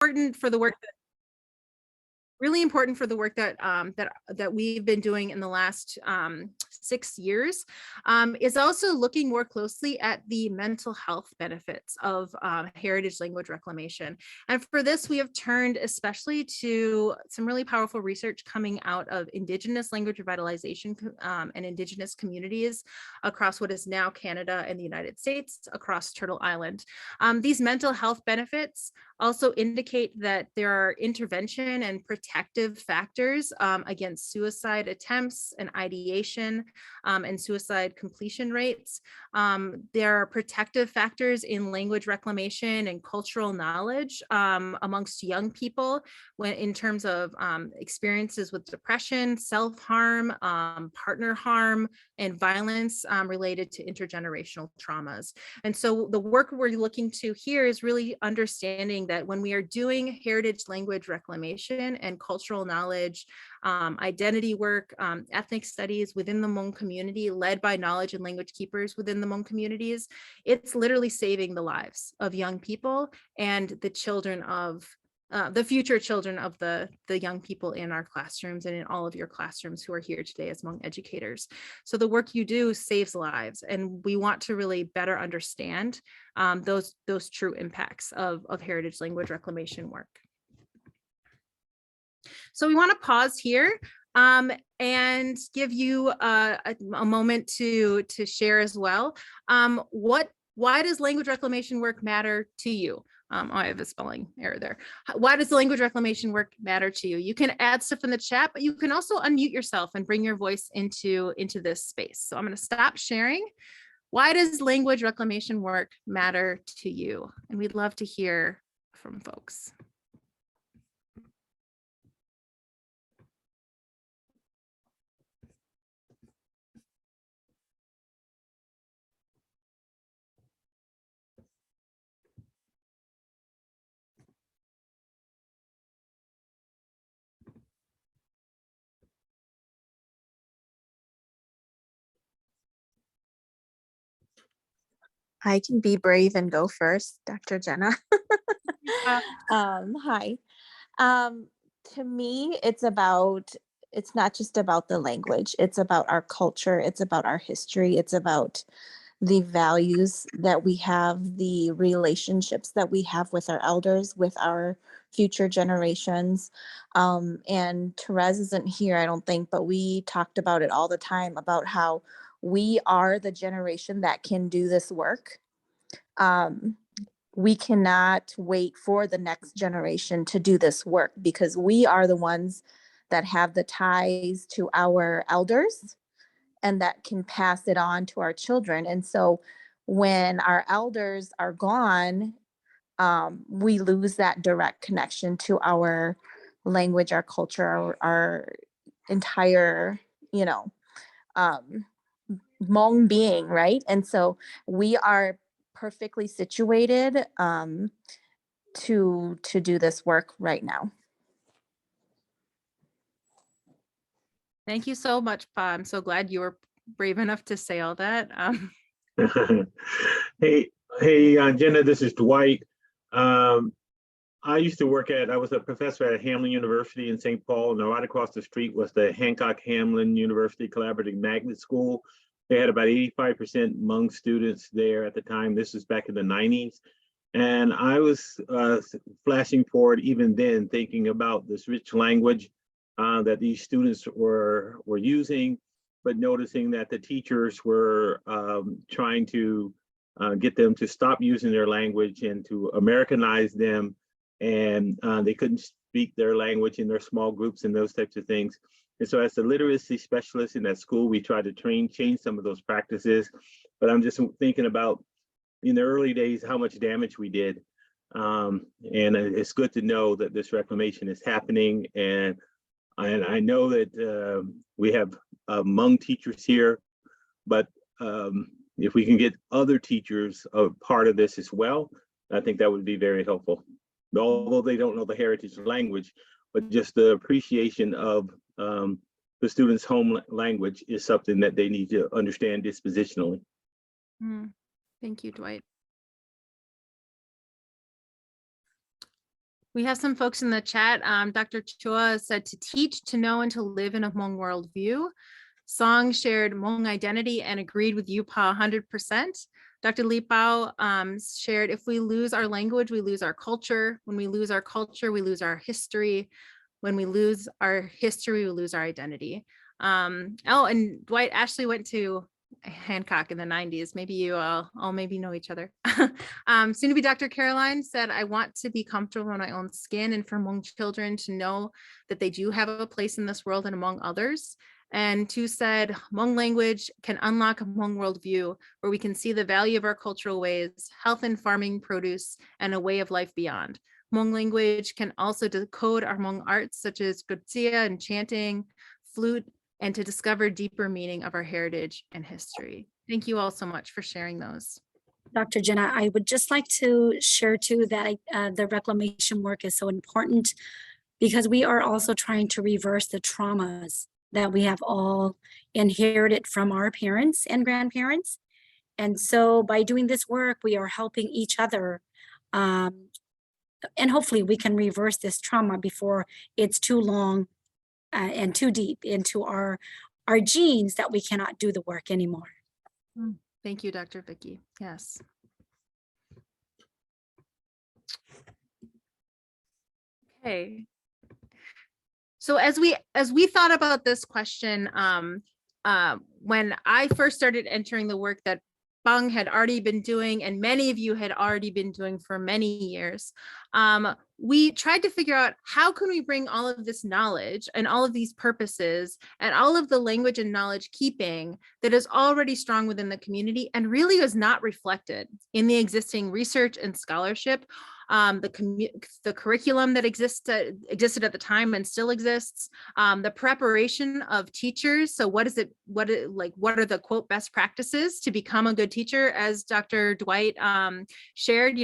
important for the work that that we've been doing in the last 6 years, is also looking more closely at the mental health benefits of heritage language reclamation. And for this, we have turned especially to some really powerful research coming out of Indigenous language revitalization and Indigenous communities across what is now Canada and the United States, across Turtle Island. These mental health benefits also indicate that there are intervention and protective factors against suicide attempts and ideation and suicide completion rates. There are protective factors in language reclamation and cultural knowledge amongst young people in terms of experiences with depression, self-harm, partner harm, and violence related to intergenerational traumas. And so the work we're looking to here is really understanding that when we are doing heritage language reclamation and cultural knowledge, identity work, ethnic studies within the Hmong community led by knowledge and language keepers within the Hmong communities, it's literally saving the lives of young people and the children of the future children of the young people in our classrooms and in all of your classrooms who are here today as Hmong educators. So the work you do saves lives, and we want to really better understand those true impacts of heritage language reclamation work. So we want to pause here and give you a moment to share as well. Why does language reclamation work matter to you? Oh, I have a spelling error there. Why does the language reclamation work matter to you? You can add stuff in the chat, but you can also unmute yourself and bring your voice into this space. So I'm going to stop sharing. Why does language reclamation work matter to you? And we'd love to hear from folks. I can be brave and go first, Dr. Jenna. Hi. To me, it's not just about the language. It's about our culture. It's about our history. It's about the values that we have, the relationships that we have with our elders, with our future generations. And Therese isn't here, I don't think, but we talked about it all the time about how we are the generation that can do this work. We cannot wait for the next generation to do this work because we are the ones that have the ties to our elders and that can pass it on to our children. And so when our elders are gone, we lose that direct connection to our language, our culture, our entire, Hmong being, right? And so we are perfectly situated to do this work right now. Thank you so much, Pa. I'm so glad you were brave enough to say all that. Hey, Jenna, this is Dwight. I used to I was a professor at Hamlin University in St. Paul, and right across the street was the Hancock-Hamlin University Collaborative Magnet School. They had about 85% Hmong students there at the time. This was back in the 90s. And I was flashing forward even then, thinking about this rich language that these students were using, but noticing that the teachers were trying to get them to stop using their language and to Americanize them. And they couldn't speak their language in their small groups and those types of things. And so as the literacy specialist in that school, we tried to change some of those practices. But I'm just thinking about in the early days, how much damage we did. And it's good to know that this reclamation is happening. And I know that we have Hmong teachers here, but if we can get other teachers a part of this as well, I think that would be very helpful. Although they don't know the heritage language, but just the appreciation of the students' home language is something that they need to understand dispositionally. Thank you, Dwight. We have some folks in the chat. Dr. Chua said to teach, to know, and to live in a Hmong worldview. Song shared Hmong identity and agreed with UPA 100%. Dr. Li Bao shared, if we lose our language, we lose our culture. When we lose our culture, we lose our history. When we lose our history, we lose our identity. Oh, and Dwight Ashley went to Hancock in the 90s. Maybe you all maybe know each other. Soon to be Dr. Caroline said, I want to be comfortable in my own skin and for Hmong children to know that they do have a place in this world and among others. And Tu said, Hmong language can unlock a Hmong worldview where we can see the value of our cultural ways, health and farming produce, and a way of life beyond. Hmong language can also decode our Hmong arts such as gutsia and chanting, flute, and to discover deeper meaning of our heritage and history. Thank you all so much for sharing those. Dr. Jenna, I would just like to share too that the reclamation work is so important because we are also trying to reverse the traumas that we have all inherited from our parents and grandparents. And so by doing this work, we are helping each other. And hopefully we can reverse this trauma before it's too long and too deep into our genes that we cannot do the work anymore. Thank you, Dr. Vicky. Yes. Okay. So as we thought about this question, when I first started entering the work that Bang had already been doing, and many of you had already been doing for many years, we tried to figure out how can we bring all of this knowledge and all of these purposes and all of the language and knowledge keeping that is already strong within the community and really is not reflected in the existing research and scholarship, the curriculum that existed at the time and still exists, the preparation of teachers. So what are the quote best practices to become a good teacher? As Dr. Dwight shared,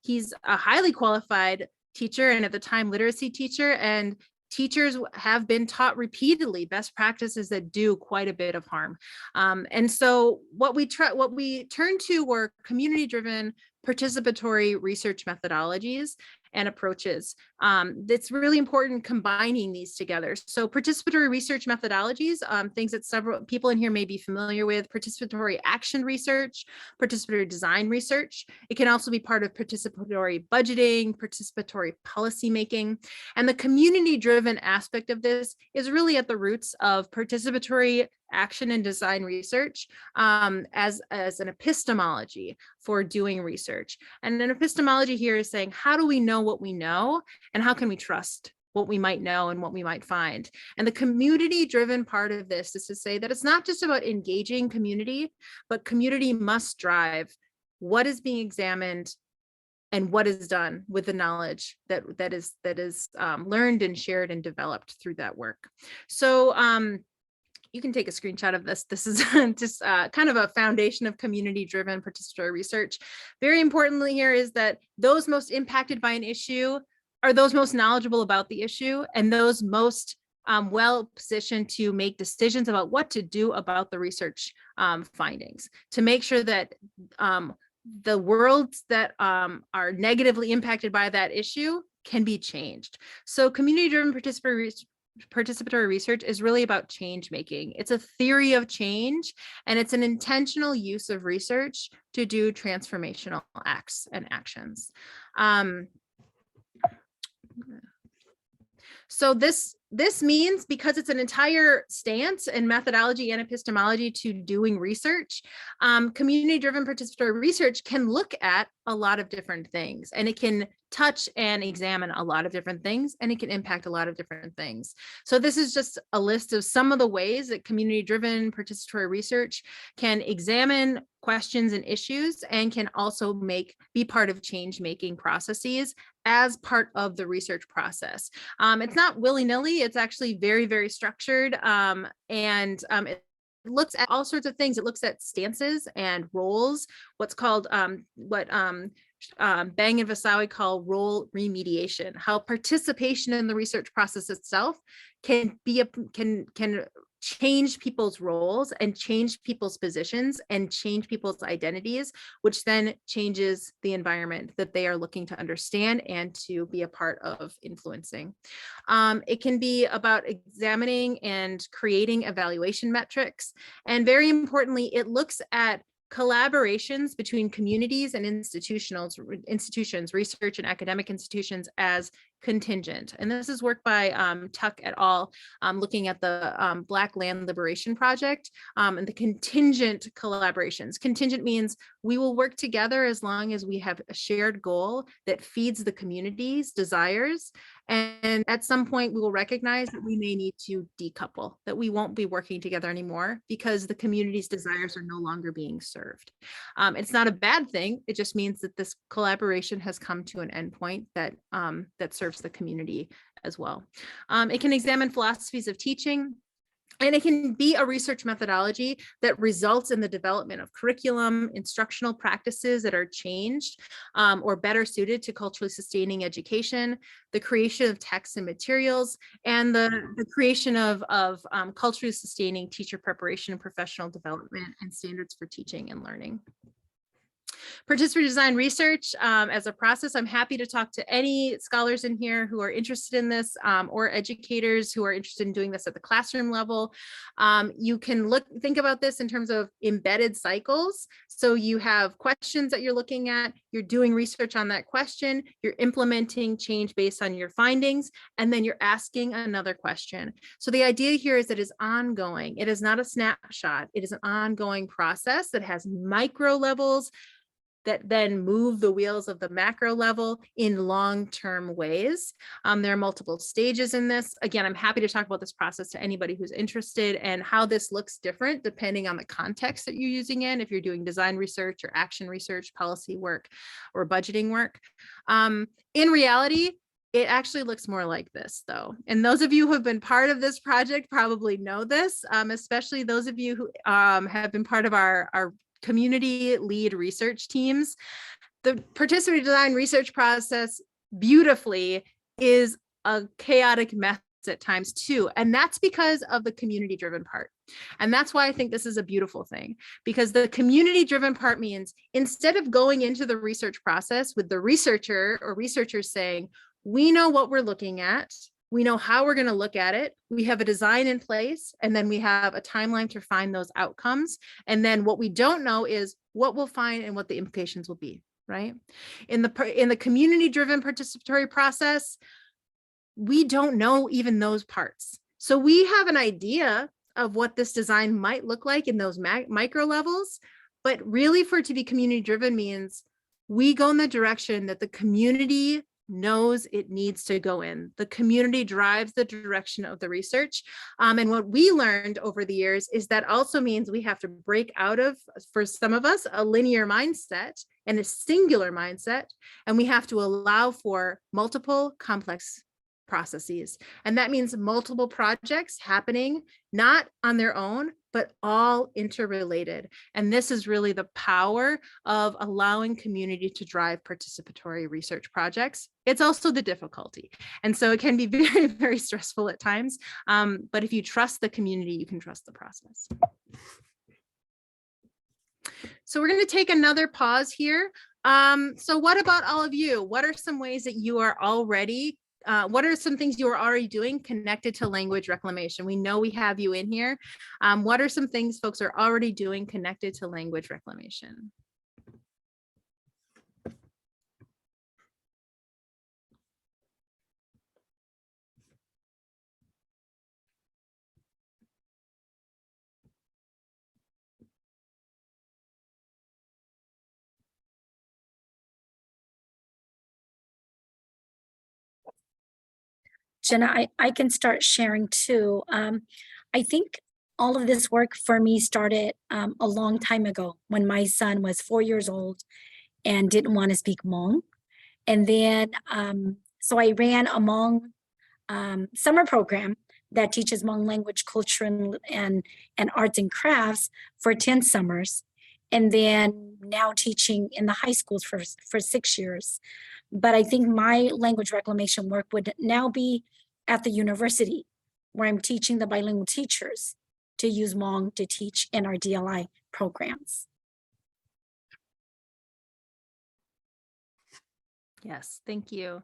he's a highly qualified teacher and at the time literacy teacher, and teachers have been taught repeatedly best practices that do quite a bit of harm. And so what we turned to were community-driven participatory research methodologies and approaches. It's really important combining these together. So participatory research methodologies, things that several people in here may be familiar with: participatory action research, participatory design research. It can also be part of participatory budgeting, participatory policymaking. And the community-driven aspect of this is really at the roots of participatory action and design research as an epistemology for doing research. And an epistemology here is saying, how do we know what we know and how can we trust what we might know and what we might find? And the community-driven part of this is to say that it's not just about engaging community, but community must drive what is being examined and what is done with the knowledge that is learned and shared and developed through that work. So you can take a screenshot of this. This is just kind of a foundation of community-driven participatory research. Very importantly here is that those most impacted by an issue are those most knowledgeable about the issue and those most well positioned to make decisions about what to do about the research findings, to make sure that the worlds that are negatively impacted by that issue can be changed. So community-driven participatory research is really about change making. It's a theory of change, and it's an intentional use of research to do transformational acts and actions. So this means, because it's an entire stance and methodology and epistemology to doing research, community-driven participatory research can look at a lot of different things, and it can touch and examine a lot of different things, and it can impact a lot of different things. So this is just a list of some of the ways that community-driven participatory research can examine questions and issues and can also be part of change-making processes as part of the research process. It's not willy-nilly, it's actually very, very structured, and it looks at all sorts of things. It looks at stances and roles, what's called Bang and Vasawi call role remediation, how participation in the research process itself can change people's roles and change people's positions and change people's identities, which then changes the environment that they are looking to understand and to be a part of influencing. It can be about examining and creating evaluation metrics. And very importantly, it looks at collaborations between communities and institutions, research and academic institutions as contingent. And this is work by Tuck et al. Looking at the Black Land Liberation Project and the contingent collaborations. Contingent means we will work together as long as we have a shared goal that feeds the community's desires. And at some point, we will recognize that we may need to decouple, that we won't be working together anymore because the community's desires are no longer being served. It's not a bad thing. It just means that this collaboration has come to an endpoint that, that serves the community as well. It can examine philosophies of teaching. And it can be a research methodology that results in the development of curriculum, instructional practices that are changed or better suited to culturally sustaining education, the creation of texts and materials, and the creation of culturally sustaining teacher preparation and professional development and standards for teaching and learning. Participatory design research as a process. I'm happy to talk to any scholars in here who are interested in this or educators who are interested in doing this at the classroom level. You can think about this in terms of embedded cycles. So you have questions that you're looking at, you're doing research on that question, you're implementing change based on your findings, and then you're asking another question. So the idea here is that it is ongoing. It is not a snapshot. It is an ongoing process that has micro levels that then move the wheels of the macro level in long-term ways. There are multiple stages in this. Again, I'm happy to talk about this process to anybody who's interested and how this looks different depending on the context that you're using in, if you're doing design research or action research, policy work, or budgeting work. In reality, it actually looks more like this though. And those of you who have been part of this project probably know this, especially those of you who have been part of our community lead research teams. The participatory design research process beautifully is a chaotic mess at times too. And that's because of the community driven part. And that's why I think this is a beautiful thing, because the community driven part means instead of going into the research process with the researcher or researchers saying, we know what we're looking at, we know how we're going to look at it. We have a design in place, and then we have a timeline to find those outcomes. And then what we don't know is what we'll find and what the implications will be, right? In the community-driven participatory process, we don't know even those parts. So we have an idea of what this design might look like in those micro levels, but really for it to be community-driven means we go in the direction that the community knows it needs to go in. The community drives the direction of the research. And what we learned over the years is that also means we have to break out of, for some of us, a linear mindset and a singular mindset, and we have to allow for multiple complex processes. And that means multiple projects happening, not on their own, but all interrelated. And this is really the power of allowing community to drive participatory research projects. It's also the difficulty. And so it can be very, very stressful at times. But if you trust the community, you can trust the process. So we're going to take another pause here. So what about all of you? What are some ways that you are already what are some things you are already doing connected to language reclamation? We know we have you in here. What are some things folks are already doing connected to language reclamation? Jenna, I can start sharing too. I think all of this work for me started a long time ago when my son was 4 years old and didn't want to speak Hmong. And then, so I ran a Hmong summer program that teaches Hmong language, culture, and arts and crafts for 10 summers. And then now teaching in the high schools for 6 years. But I think my language reclamation work would now be at the university where I'm teaching the bilingual teachers to use Hmong to teach in our DLI programs. Yes, thank you.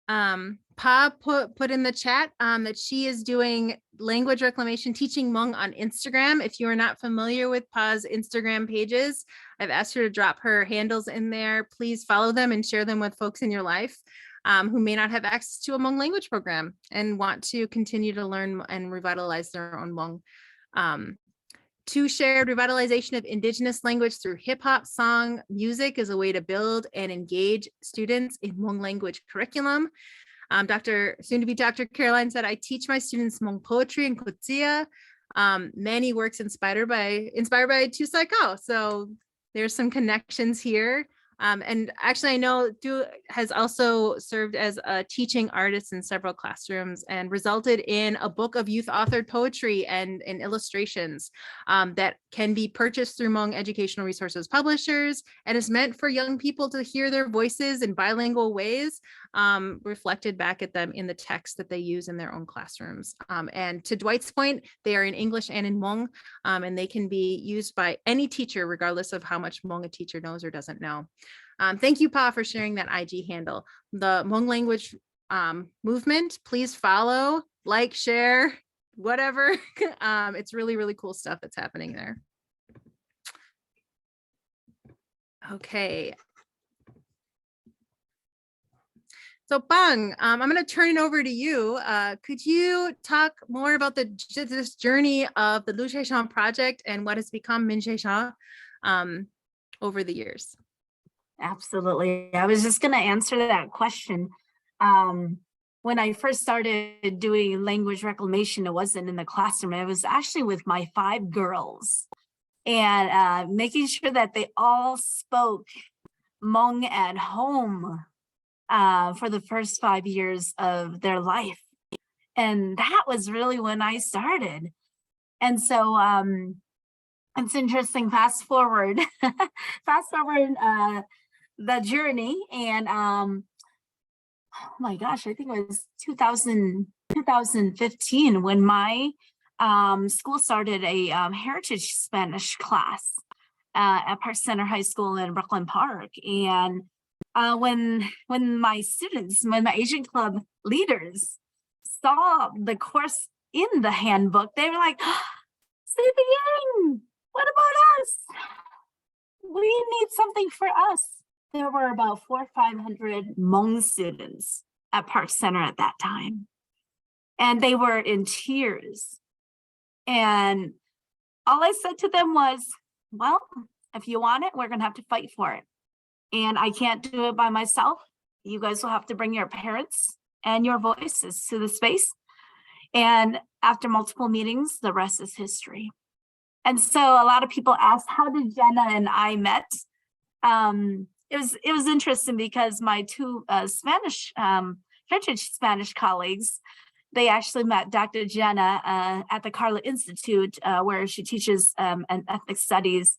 Pa put in the chat that she is doing language reclamation teaching Hmong on Instagram. If you are not familiar with Pa's Instagram pages, I've asked her to drop her handles in there. Please follow them and share them with folks in your life who may not have access to a Hmong language program and want to continue to learn and revitalize their own Hmong. Two shared revitalization of Indigenous language through hip hop song music is a way to build and engage students in Hmong language curriculum. Soon to be Dr. Caroline said, I teach my students Hmong poetry and kutsia. Many works inspired by Tu Sai Kao. So there's some connections here. And actually, I know Du has also served as a teaching artist in several classrooms and resulted in a book of youth authored poetry and illustrations that can be purchased through Hmong Educational Resources publishers and is meant for young people to hear their voices in bilingual ways reflected back at them in the text that they use in their own classrooms. And to Dwight's point, they are in English and in Hmong, and they can be used by any teacher, regardless of how much Hmong a teacher knows or doesn't know. Thank you, Pa, for sharing that IG handle. The Hmong language movement, please follow, like, share, whatever. It's really, really cool stuff that's happening there. Okay. So Bang, I'm going to turn it over to you. Could you talk more about this journey of the Lub Zej Zog project and what has become Min Zej Zog over the years? Absolutely. I was just going to answer that question. When I first started doing language reclamation, it wasn't in the classroom. It was actually with my 5 girls and making sure that they all spoke Hmong at home for the first 5 years of their life. And that was really when I started. And so it's interesting, fast forward the journey. And oh my gosh, I think it was 2015 when my school started a heritage Spanish class at Park Center High School in Brooklyn Park. And when my Asian Club leaders saw the course in the handbook, they were like, say it again, what about us? We need something for us. There were about 400 or 500 Hmong students at Park Center at that time. And they were in tears. And all I said to them was, well, if you want it, we're going to have to fight for it. And I can't do it by myself. You guys will have to bring your parents and your voices to the space. And after multiple meetings, the rest is history. And so a lot of people ask, how did Jenna and I met? It was interesting because my 2 Spanish, heritage Spanish colleagues, they actually met Dr. Jenna at the Carla Institute, where she teaches an ethnic studies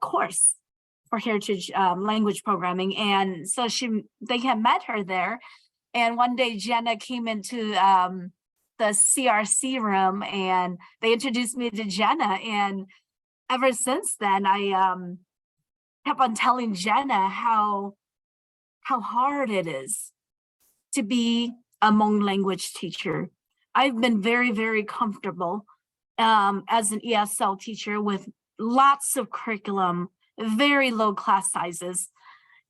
course for heritage language programming. And so they had met her there. And one day Jenna came into the CRC room and they introduced me to Jenna. And ever since then, I kept on telling Jenna how hard it is to be a Hmong language teacher. I've been very, very comfortable as an ESL teacher with lots of curriculum, very low class sizes,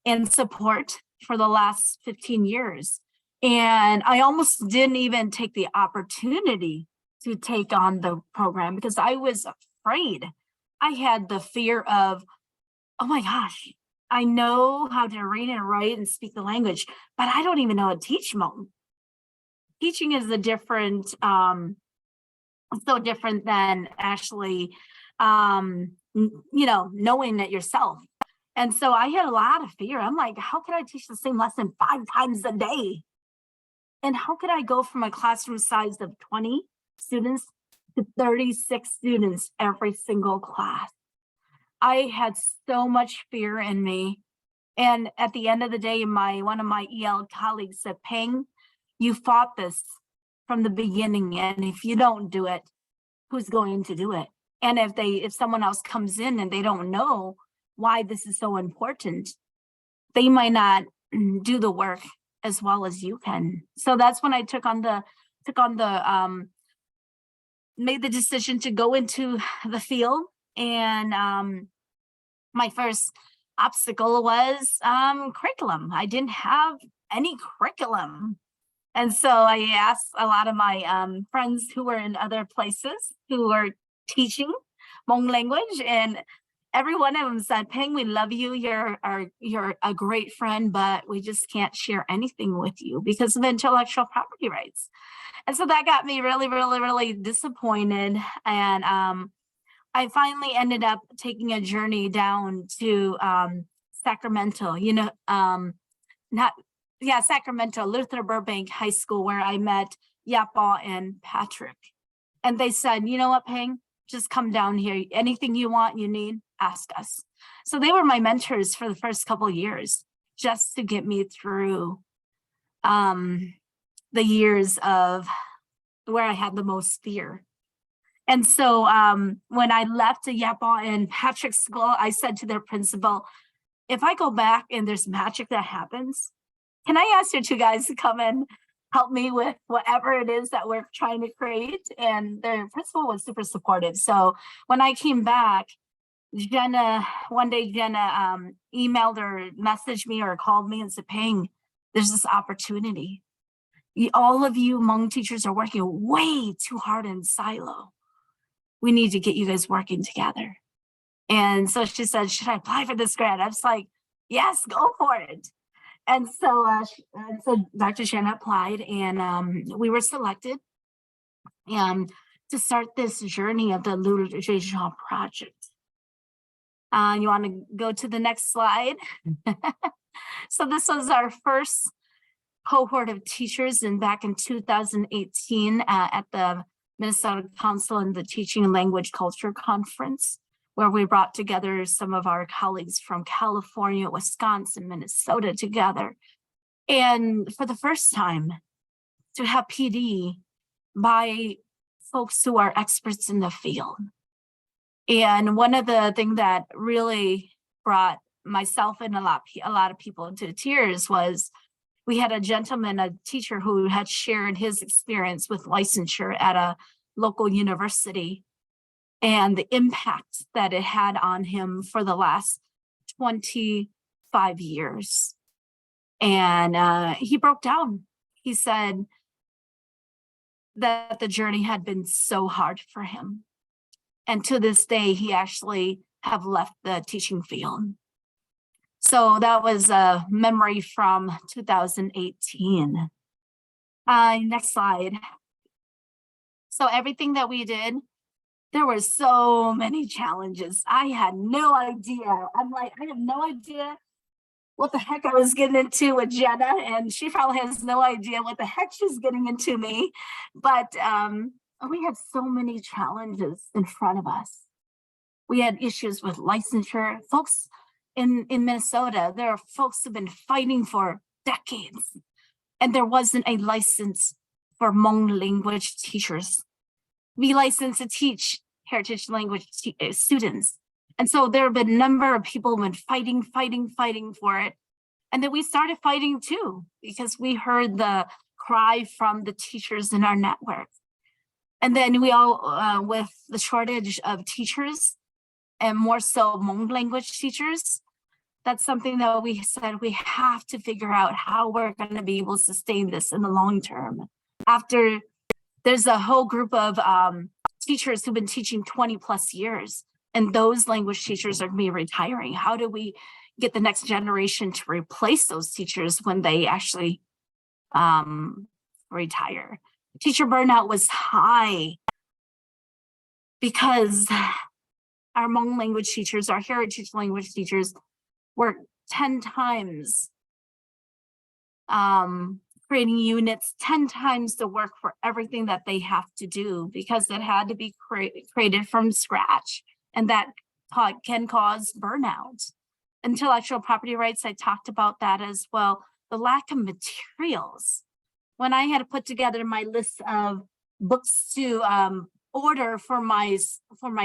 and support for the last 15 years. And I almost didn't even take the opportunity to take on the program because I was afraid. I had the fear of, oh my gosh, I know how to read and write and speak the language, but I don't even know how to teach Hmong. Teaching is a different, so different than actually, knowing it yourself. And so I had a lot of fear. I'm like, how could I teach the same lesson 5 times a day? And how could I go from a classroom size of 20 students to 36 students every single class? I had so much fear in me. And at the end of the day, one of my EL colleagues said, Peng, you fought this from the beginning. And if you don't do it, who's going to do it. And if someone else comes in and they don't know why this is so important, they might not do the work as well as you can. So that's when I made the decision to go into the field. And my first obstacle was curriculum. I didn't have any curriculum. And so I asked a lot of my friends who were in other places who were teaching Hmong language, and every one of them said, Peng, we love you. You're a great friend, but we just can't share anything with you because of intellectual property rights. And so that got me really, really, really disappointed. And I finally ended up taking a journey down to Sacramento, Sacramento, Luther Burbank High School, where I met Yapa and Patrick. And they said, you know what, Peng, just come down here. Anything you want, you need, ask us. So they were my mentors for the first couple of years, just to get me through the years of where I had the most fear. And so when I left Yapa and Patrick's school, I said to their principal, if I go back and there's magic that happens, can I ask you two guys to come and help me with whatever it is that we're trying to create? And their principal was super supportive. So when I came back, one day Jenna emailed or messaged me or called me and said, Peng, there's this opportunity. All of you Hmong teachers are working way too hard in silo. We need to get you guys working together. And so she said, should I apply for this grant? I was like, yes, go for it. And so Dr. Shanna applied, and we were selected to start this journey of the Lub Zej Zog project. You want to go to the next slide? So this was our first cohort of teachers, and back in 2018 at the Minnesota Council and the Teaching and Language Culture Conference, where we brought together some of our colleagues from California, Wisconsin, Minnesota together. And for the first time, to have PD by folks who are experts in the field. And one of the things that really brought myself and a lot of people into tears was we had a gentleman, a teacher who had shared his experience with licensure at a local university and the impact that it had on him for the last 25 years. And he broke down. He said that the journey had been so hard for him. And to this day, he actually have left the teaching field. So that was a memory from 2018. Next slide. So everything that we did, there were so many challenges. I had no idea. I'm like, I have no idea what the heck I was getting into with Jenna, and she probably has no idea what the heck she's getting into me. But we had so many challenges in front of us. We had issues with licensure. Folks in Minnesota, there are folks who've been fighting for decades, and there wasn't a license for Hmong language teachers. Be licensed to teach heritage language students. And so there have been a number of people who've been fighting for it. And then we started fighting too, because we heard the cry from the teachers in our network. And then we all, with the shortage of teachers and more so Hmong language teachers, that's something that we said we have to figure out how we're going to be able to sustain this in the long term. After there's a whole group of teachers who've been teaching 20 plus years, and those language teachers are going to be retiring. How do we get the next generation to replace those teachers when they actually retire? Teacher burnout was high because our Hmong language teachers, our heritage language teachers, work 10 times creating units, 10 times the work for everything that they have to do, because it had to be created from scratch, and that can cause burnout. Intellectual property rights, I talked about that as well. The lack of materials. When I had to put together my list of books to order for my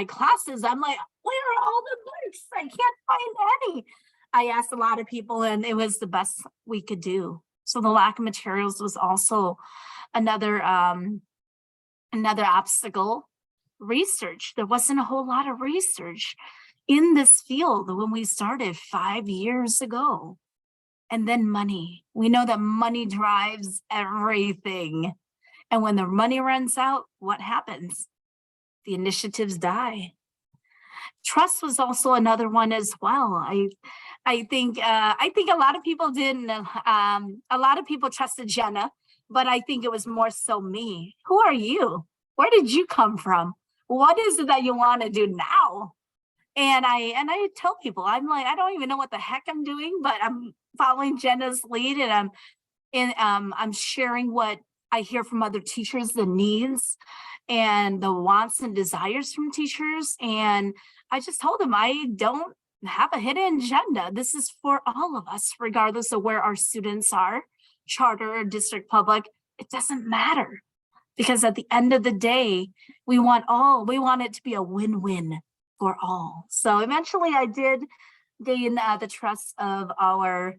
classes. I'm like, where are all the books? I can't find any. I asked a lot of people, and it was the best we could do. So the lack of materials was also another obstacle. Research. There wasn't a whole lot of research in this field when we started 5 years ago. And then money. We know that money drives everything. And when the money runs out, what happens? The initiatives die. Trust was also another one as well. I think a lot of people didn't. A lot of people trusted Jenna, but I think it was more so me. Who are you? Where did you come from? What is it that you want to do now? And I tell people, I'm like, I don't even know what the heck I'm doing, but I'm following Jenna's lead, and I'm sharing what I hear from other teachers, the needs and the wants and desires from teachers. And I just told them I don't have a hidden agenda. This is for all of us, regardless of where our students are, charter or district public. It doesn't matter, because at the end of the day, we want it to be a win-win for all. So eventually I did gain the trust of our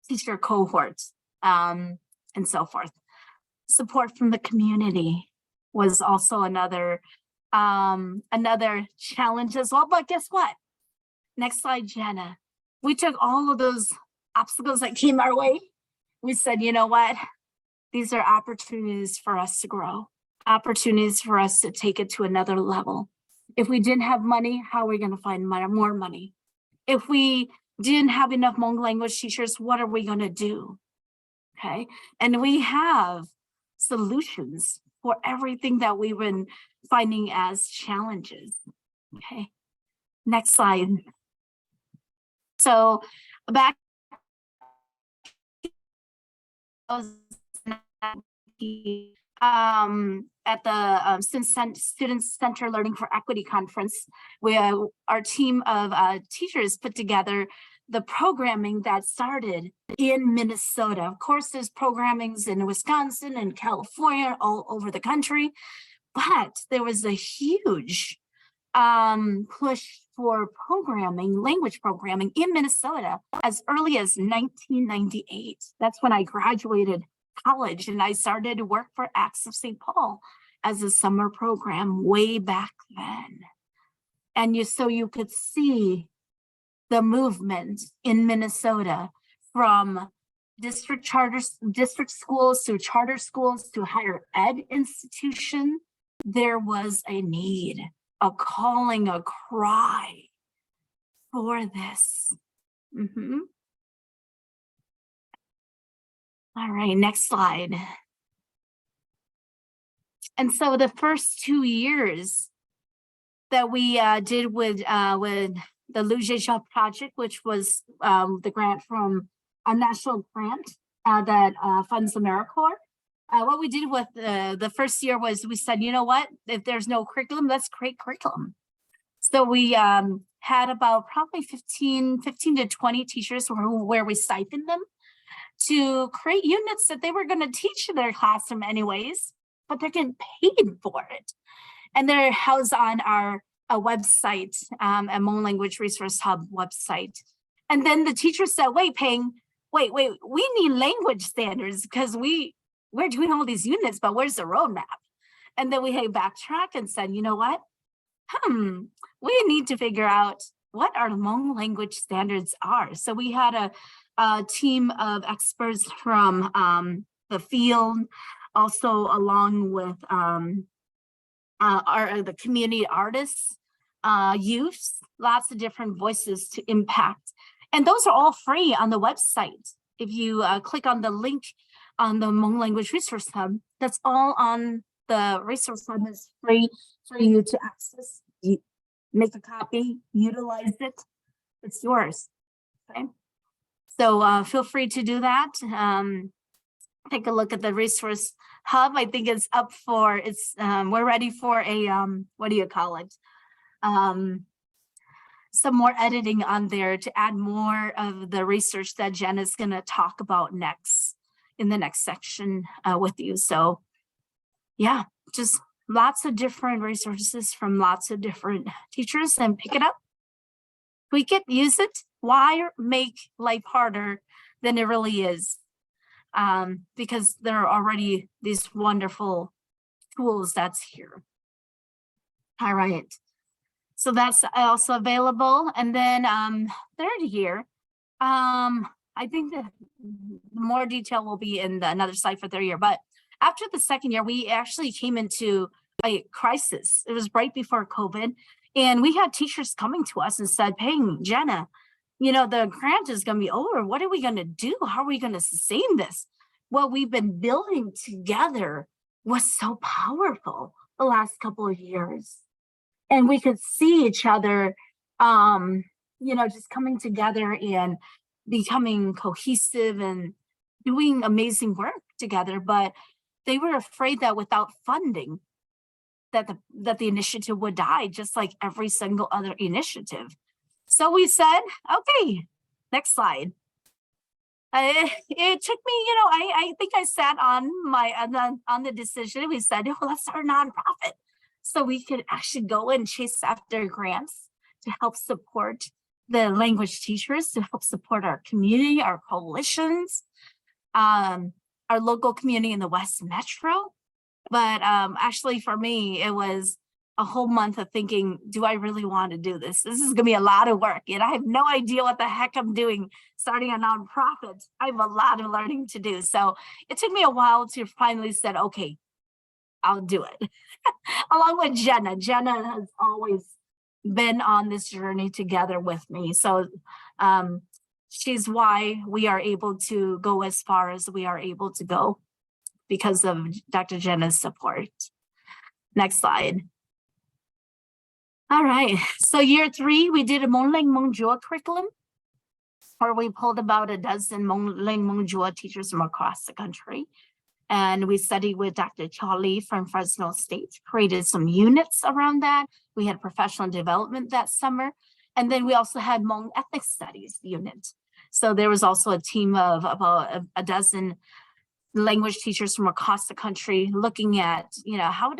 teacher cohorts and so forth. Support from the community was also another challenge as well. But guess what? Next slide, Jenna. We took all of those obstacles that came our way. We said, you know what? These are opportunities for us to grow, opportunities for us to take it to another level. If we didn't have money, how are we going to find more money? If we didn't have enough Hmong language teachers, what are we going to do? Okay. And we have solutions for everything that we've been finding as challenges. Okay. Next slide. So back at the Student Center Learning for Equity Conference, our team of teachers put together the programming that started in Minnesota. Of course, there's programmings in Wisconsin and California, all over the country, but there was a huge push for programming, language programming in Minnesota as early as 1998. That's when I graduated college, and I started to work for Acts of St. Paul as a summer program way back then. And so you could see the movement in Minnesota from district schools to charter schools to higher ed institution. There was a need, a calling, a cry for this. All right, next slide. And so the first 2 years that we did with the Lub Zej Zog project, which was the grant from a national grant that funds AmeriCorps. What we did with the first year was we said, you know what, if there's no curriculum, let's create curriculum. So we had about probably 15 to 20 teachers where we stipend them to create units that they were going to teach in their classroom anyways, but they're getting paid for it. And they're housed on our website, a Hmong Language Resource Hub website. And then the teacher said, wait, we need language standards because we're doing all these units, but where's the roadmap? And then we had backtrack and said, you know what? We need to figure out what our Hmong language standards are. So we had a team of experts from the field, also along with the community artists, youths, lots of different voices to impact. And those are all free on the website. If you click on the link on the Hmong Language Resource Hub, that's all on the Resource Hub. Is free for you to access. You make a copy, utilize it, it's yours. Okay. So feel free to do that. Take a look at the Resource Hub. I think it's up for, we're ready for a, what do you call it? Some more editing on there to add more of the research that Jen is going to talk about next in the next section with you. So yeah, just lots of different resources from lots of different teachers and pick it up, tweak it, use it. Why make life harder than it really is? Because there are already these wonderful tools that's here. All right. So that's also available. And then third year, I think that more detail will be in another slide for third year. But after the second year, we actually came into a crisis. It was right before COVID. And we had teachers coming to us and said, hey, Jenna, you know, the grant is going to be over. What are we going to do? How are we going to sustain this? What we've been building together was so powerful the last couple of years. And we could see each other, you know, just coming together and becoming cohesive and doing amazing work together. But they were afraid that without funding, that the initiative would die, just like every single other initiative. So we said, okay, next slide. It took me, you know, I think I sat on the decision. We said, well, let's start a nonprofit so we could actually go and chase after grants to help support the language teachers, to help support our community, our coalitions, our local community in the West Metro. But actually for me, it was a whole month of thinking, do I really want to do this? This is gonna be a lot of work and I have no idea what the heck I'm doing starting a nonprofit. I have a lot of learning to do. So it took me a while to finally said, okay, I'll do it. Along with Jenna. Jenna has always been on this journey together with me. So she's why we are able to go as far as we are able to go, because of Dr. Jenna's support. Next slide. All right, so year 3, we did a Hmong Lang Hmong Jua curriculum, where we pulled about a dozen Hmong Lang Hmong Jua teachers from across the country. And we studied with Dr. Charlie from Fresno State, created some units around that. We had professional development that summer. And then we also had Hmong ethnic studies unit. So there was also a team of about a dozen language teachers from across the country looking at, you know, how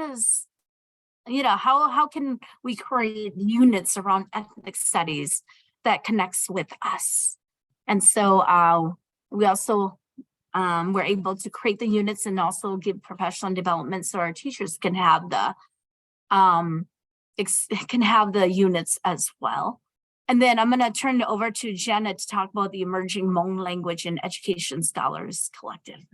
can we create units around ethnic studies that connects with us? And so we also were able to create the units and also give professional development so our teachers can have the units as well. And then I'm going to turn it over to Jenna to talk about the Emerging Hmong Language and Education Scholars Collective.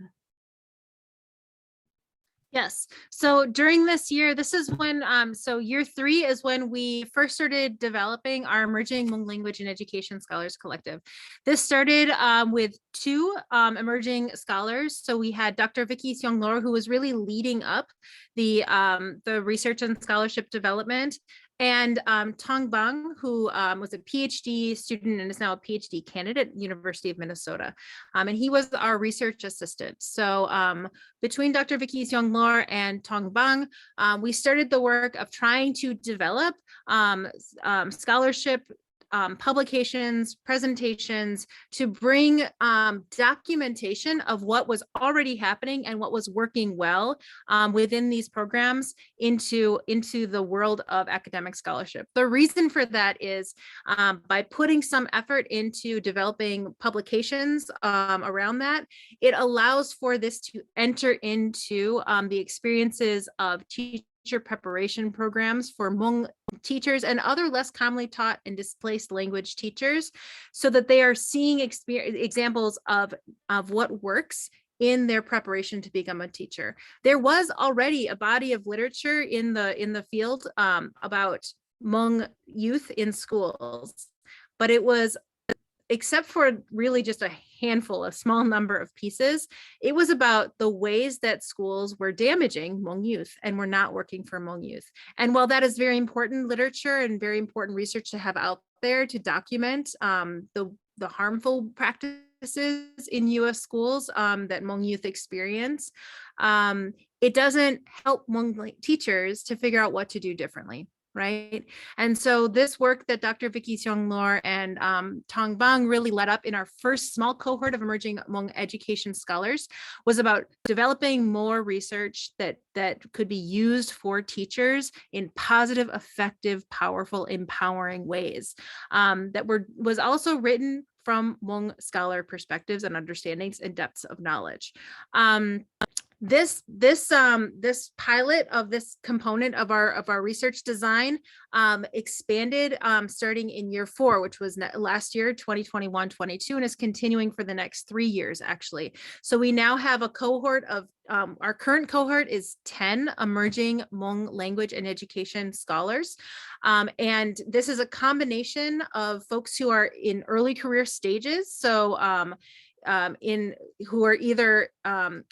Yes. So during this year, this is when, so year 3 is when we first started developing our Emerging Hmong Language and Education Scholars Collective. This started with 2 emerging scholars. So we had Dr. Vicky Seong-Lor, who was really leading up the research and scholarship development, and Tong Bang, who was a PhD student and is now a PhD candidate at University of Minnesota. And he was our research assistant. So between Dr. Vicky Seong-Lor and Tong Bang, we started the work of trying to develop scholarship publications, presentations to bring documentation of what was already happening and what was working well within these programs into the world of academic scholarship. The reason for that is by putting some effort into developing publications around that, it allows for this to enter into the experiences of teachers preparation programs for Hmong teachers and other less commonly taught and displaced language teachers, so that they are seeing examples of what works in their preparation to become a teacher. There was already a body of literature in the field about Hmong youth in schools, but it was, except for really just a handful, a small number of pieces, it was about the ways that schools were damaging Hmong youth and were not working for Hmong youth. And while that is very important literature and very important research to have out there to document the harmful practices in US schools that Hmong youth experience, it doesn't help Hmong teachers to figure out what to do differently. right? And so this work that Dr. Vicky Seong-Lor and Tong Bang really led up in our first small cohort of emerging Hmong education scholars was about developing more research that could be used for teachers in positive, effective, powerful, empowering ways, that was also written from Hmong scholar perspectives and understandings and depths of knowledge. This pilot of this component of our research design expanded starting in year 4, which was last year, 2021-22, and is continuing for the next 3 years, actually. So we now have a cohort of our current cohort is 10 emerging Hmong language and education scholars. And this is a combination of folks who are in early career stages. So who are either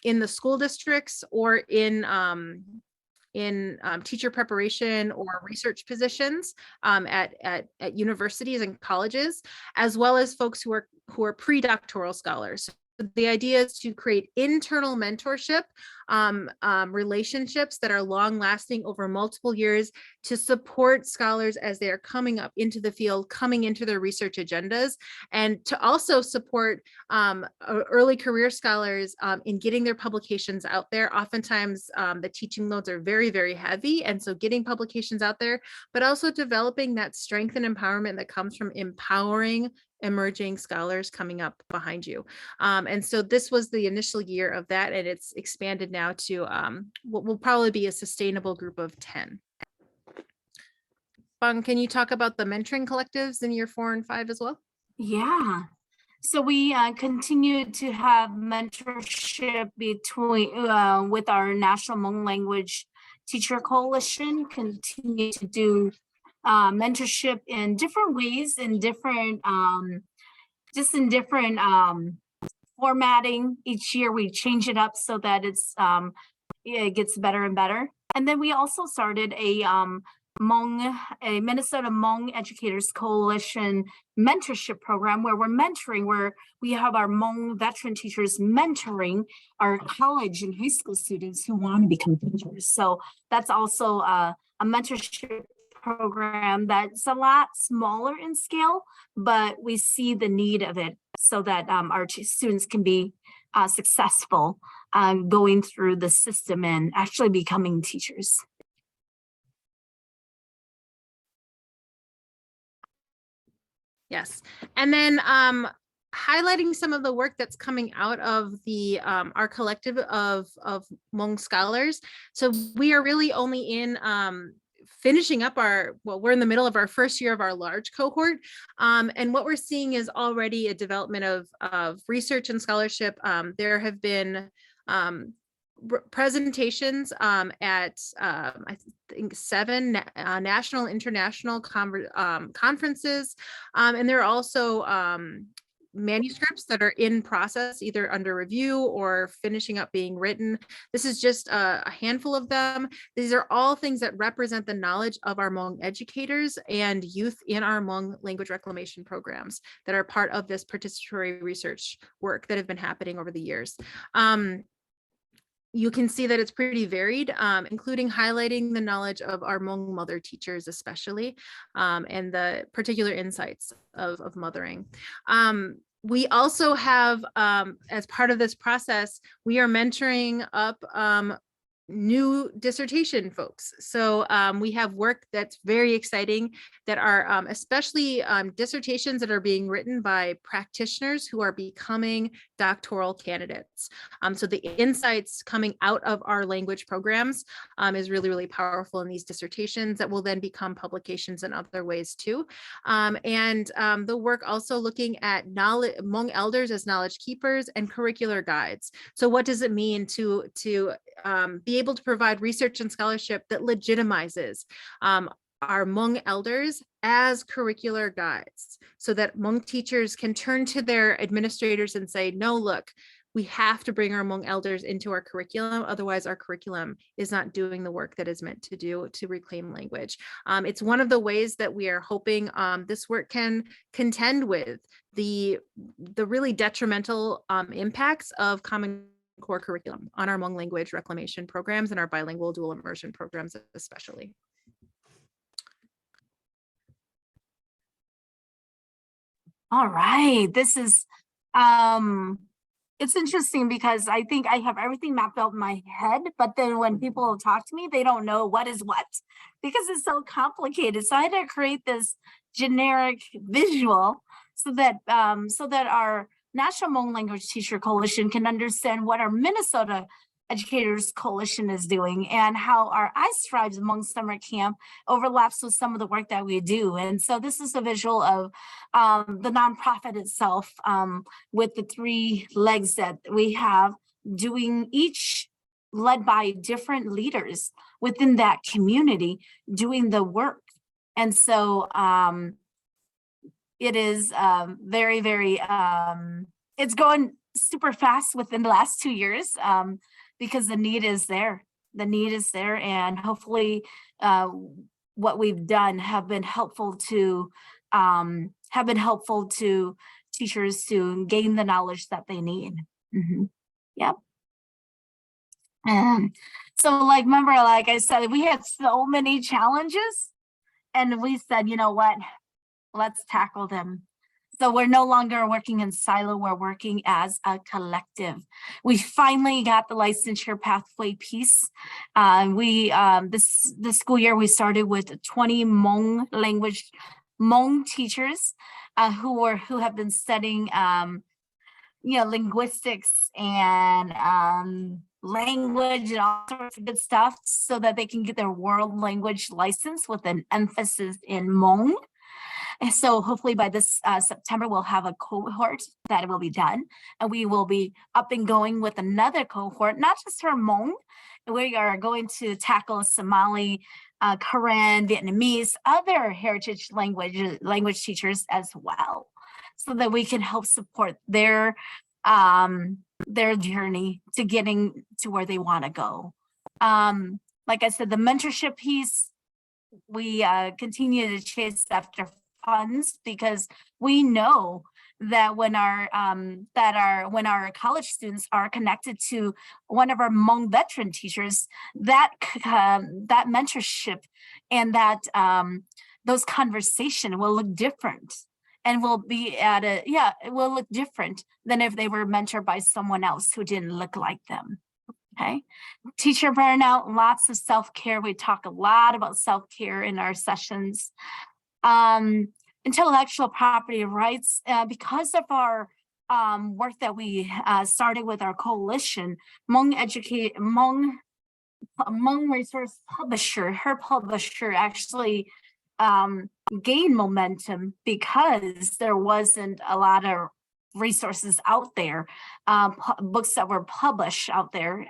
in the school districts or in teacher preparation or research positions at universities and colleges, as well as folks who are pre-doctoral scholars. The idea is to create internal mentorship relationships that are long lasting over multiple years to support scholars as they are coming up into the field, coming into their research agendas, and to also support early career scholars in getting their publications out there. Oftentimes the teaching loads are very, very heavy. And so getting publications out there, but also developing that strength and empowerment that comes from empowering emerging scholars coming up behind you. And so this was the initial year of that, and it's expanded now to what will probably be a sustainable group of 10. Bang, can you talk about the mentoring collectives in year 4 and 5 as well? Yeah. So we continue to have mentorship between with our National Hmong Language Teacher Coalition, continue to do mentorship in different ways, in different just in different formatting. Each year we change it up so that it gets better and better. And then we also started a Minnesota Hmong Educators Coalition mentorship program where we're mentoring, where we have our Hmong veteran teachers mentoring our college and high school students who want to become teachers. So that's also a mentorship program that's a lot smaller in scale, but we see the need of it so that our students can be successful going through the system and actually becoming teachers. Yes, and then highlighting some of the work that's coming out of the our collective of Hmong scholars. So we are really only in finishing up we're in the middle of our first year of our large cohort. And what we're seeing is already a development of research and scholarship. There have been presentations at I think 7 national and international conferences. And there are also manuscripts that are in process, either under review or finishing up being written. This is just a handful of them. These are all things that represent the knowledge of our Hmong educators and youth in our Hmong language reclamation programs that are part of this participatory research work that have been happening over the years. You can see that it's pretty varied, including highlighting the knowledge of our Hmong mother teachers, especially, and the particular insights of mothering. We also have, as part of this process, we are mentoring up new dissertation folks. So we have work that's very exciting that are especially dissertations that are being written by practitioners who are becoming doctoral candidates. So the insights coming out of our language programs is really, really powerful in these dissertations that will then become publications in other ways too. And the work also looking at knowledge, Hmong elders as knowledge keepers and curricular guides. So what does it mean to be able to provide research and scholarship that legitimizes our Hmong elders as curricular guides, so that Hmong teachers can turn to their administrators and say, no, look, we have to bring our Hmong elders into our curriculum. Otherwise, our curriculum is not doing the work that is meant to do to reclaim language. It's one of the ways that we are hoping this work can contend with the really detrimental impacts of Common Core curriculum on our Hmong language reclamation programs and our bilingual dual immersion programs especially. All right, this is, it's interesting because I think I have everything mapped out in my head, but then when people talk to me, they don't know what is what because it's so complicated. So I had to create this generic visual so that our National Hmong Language Teacher Coalition can understand what our Minnesota Educators Coalition is doing and how our I Strives Hmong Summer Camp overlaps with some of the work that we do. And so this is a visual of the nonprofit itself with the 3 legs that we have doing, each led by different leaders within that community doing the work. And so it is very, very, it's going super fast within the last 2 years because the need is there. The need is there, and hopefully what we've done have been helpful to teachers to gain the knowledge that they need. Yep. And so like, remember, like I said, we had so many challenges and we said, you know what, let's tackle them. So we're no longer working in silo, we're working as a collective. We finally got the licensure pathway piece. This school year, we started with 20 Hmong teachers who have been studying linguistics and language and all sorts of good stuff so that they can get their world language license with an emphasis in Hmong. And so hopefully by this September, we'll have a cohort that will be done, and we will be up and going with another cohort, not just for Hmong. We are going to tackle Somali, Karen, Vietnamese, other heritage language teachers as well, so that we can help support their journey to getting to where they want to go. Like I said, the mentorship piece, we continue to chase after funds because we know that when our college students are connected to one of our Hmong veteran teachers, that mentorship and that those conversation will look different and will be it will look different than if they were mentored by someone else who didn't look like them. Okay, teacher burnout, lots of self-care. We talk a lot about self-care in our sessions. Intellectual property rights, because of our work that we started with our coalition, Hmong Resource Publisher, her publisher actually gained momentum because there wasn't a lot of resources out there, books that were published out there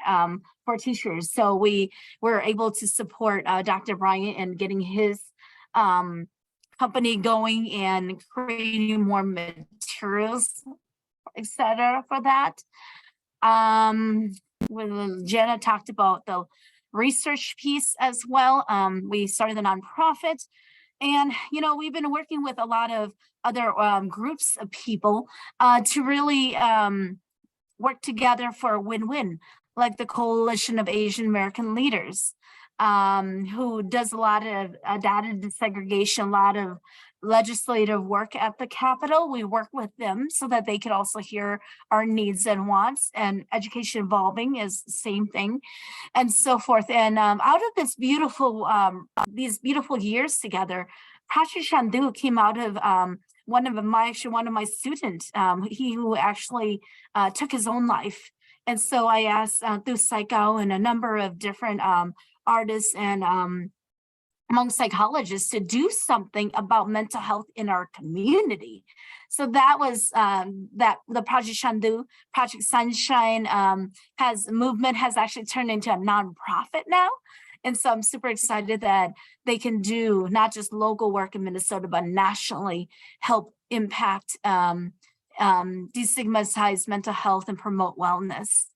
for teachers. So we were able to support Dr. Bryant in getting his company going and creating more materials, etc. for that. When Jenna talked about the research piece as well, we started the nonprofit. And, we've been working with a lot of other groups of people to really work together for a win-win, like the Coalition of Asian American Leaders, who does a lot of data desegregation, a lot of legislative work at the Capitol. We work with them so that they could also hear our needs and wants, and Education Evolving is the same thing, and so forth. And out of this these beautiful years together, Project Shandu came out of one of my students, he who actually took his own life. And so I asked through Psycho and a number of different artists and Hmong psychologists to do something about mental health in our community. So that was the Project Shandu, Project Sunshine movement has actually turned into a nonprofit now. And so I'm super excited that they can do not just local work in Minnesota, but nationally help impact destigmatize mental health and promote wellness.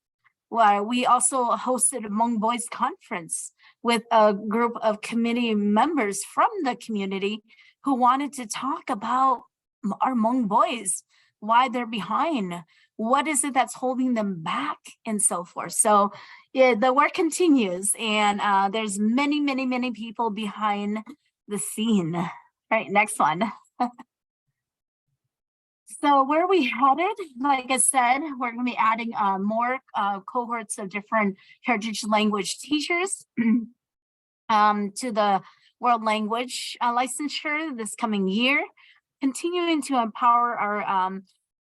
Well, we also hosted a Hmong Boys Conference with a group of committee members from the community who wanted to talk about our Hmong boys, why they're behind, what is it that's holding them back, and so forth. So yeah, the work continues, and there's many, many, many people behind the scene. All right, next one. So where are we headed? Like I said, we're going to be adding more cohorts of different heritage language teachers to the world language licensure this coming year, continuing to empower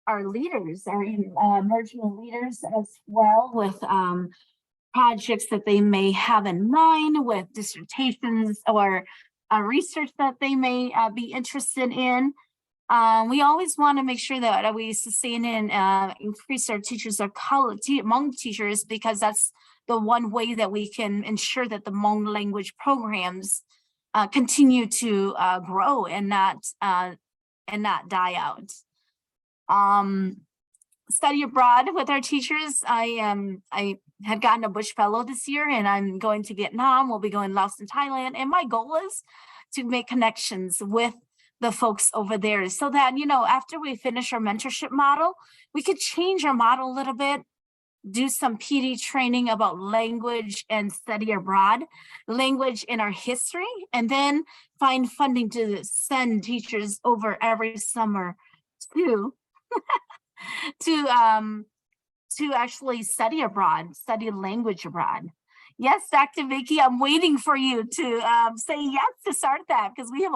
our leaders, our emerging leaders as well with projects that they may have in mind, with dissertations or research that they may be interested in. We always want to make sure that we sustain and increase our teachers of color, Hmong teachers, because that's the one way that we can ensure that the Hmong language programs continue to grow and not die out. Study abroad with our teachers. I had gotten a Bush Fellow this year, and I'm going to Vietnam. We'll be going Laos and Thailand. And my goal is to make connections with the folks over there so that, you know, after we finish our mentorship model, we could change our model a little bit, do some PD training about language and study abroad, language in our history, and then find funding to send teachers over every summer to to actually study abroad, study language abroad. Yes, Dr. Vicky, I'm waiting for you to say yes to start that, because we have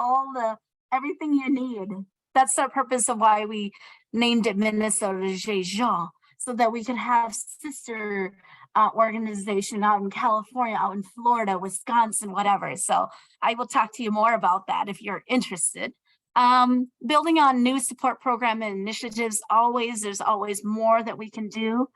everything you need. That's the purpose of why we named it Minnesota Zej Zog, so that we can have sister organization out in California, out in Florida, Wisconsin, whatever. So I will talk to you more about that if you're interested. Building on new support program and initiatives, there's always more that we can do.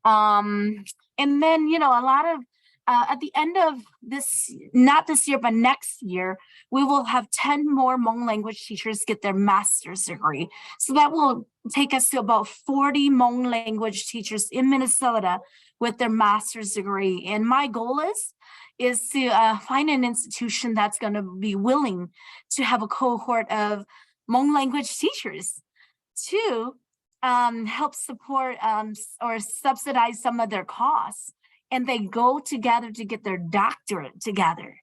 And then, you know, a lot of, at the end of this, not this year, but next year, we will have 10 more Hmong language teachers get their master's degree. So that will take us to about 40 Hmong language teachers in Minnesota with their master's degree. And my goal is to find an institution that's going to be willing to have a cohort of Hmong language teachers to help support or subsidize some of their costs. And they go together to get their doctorate together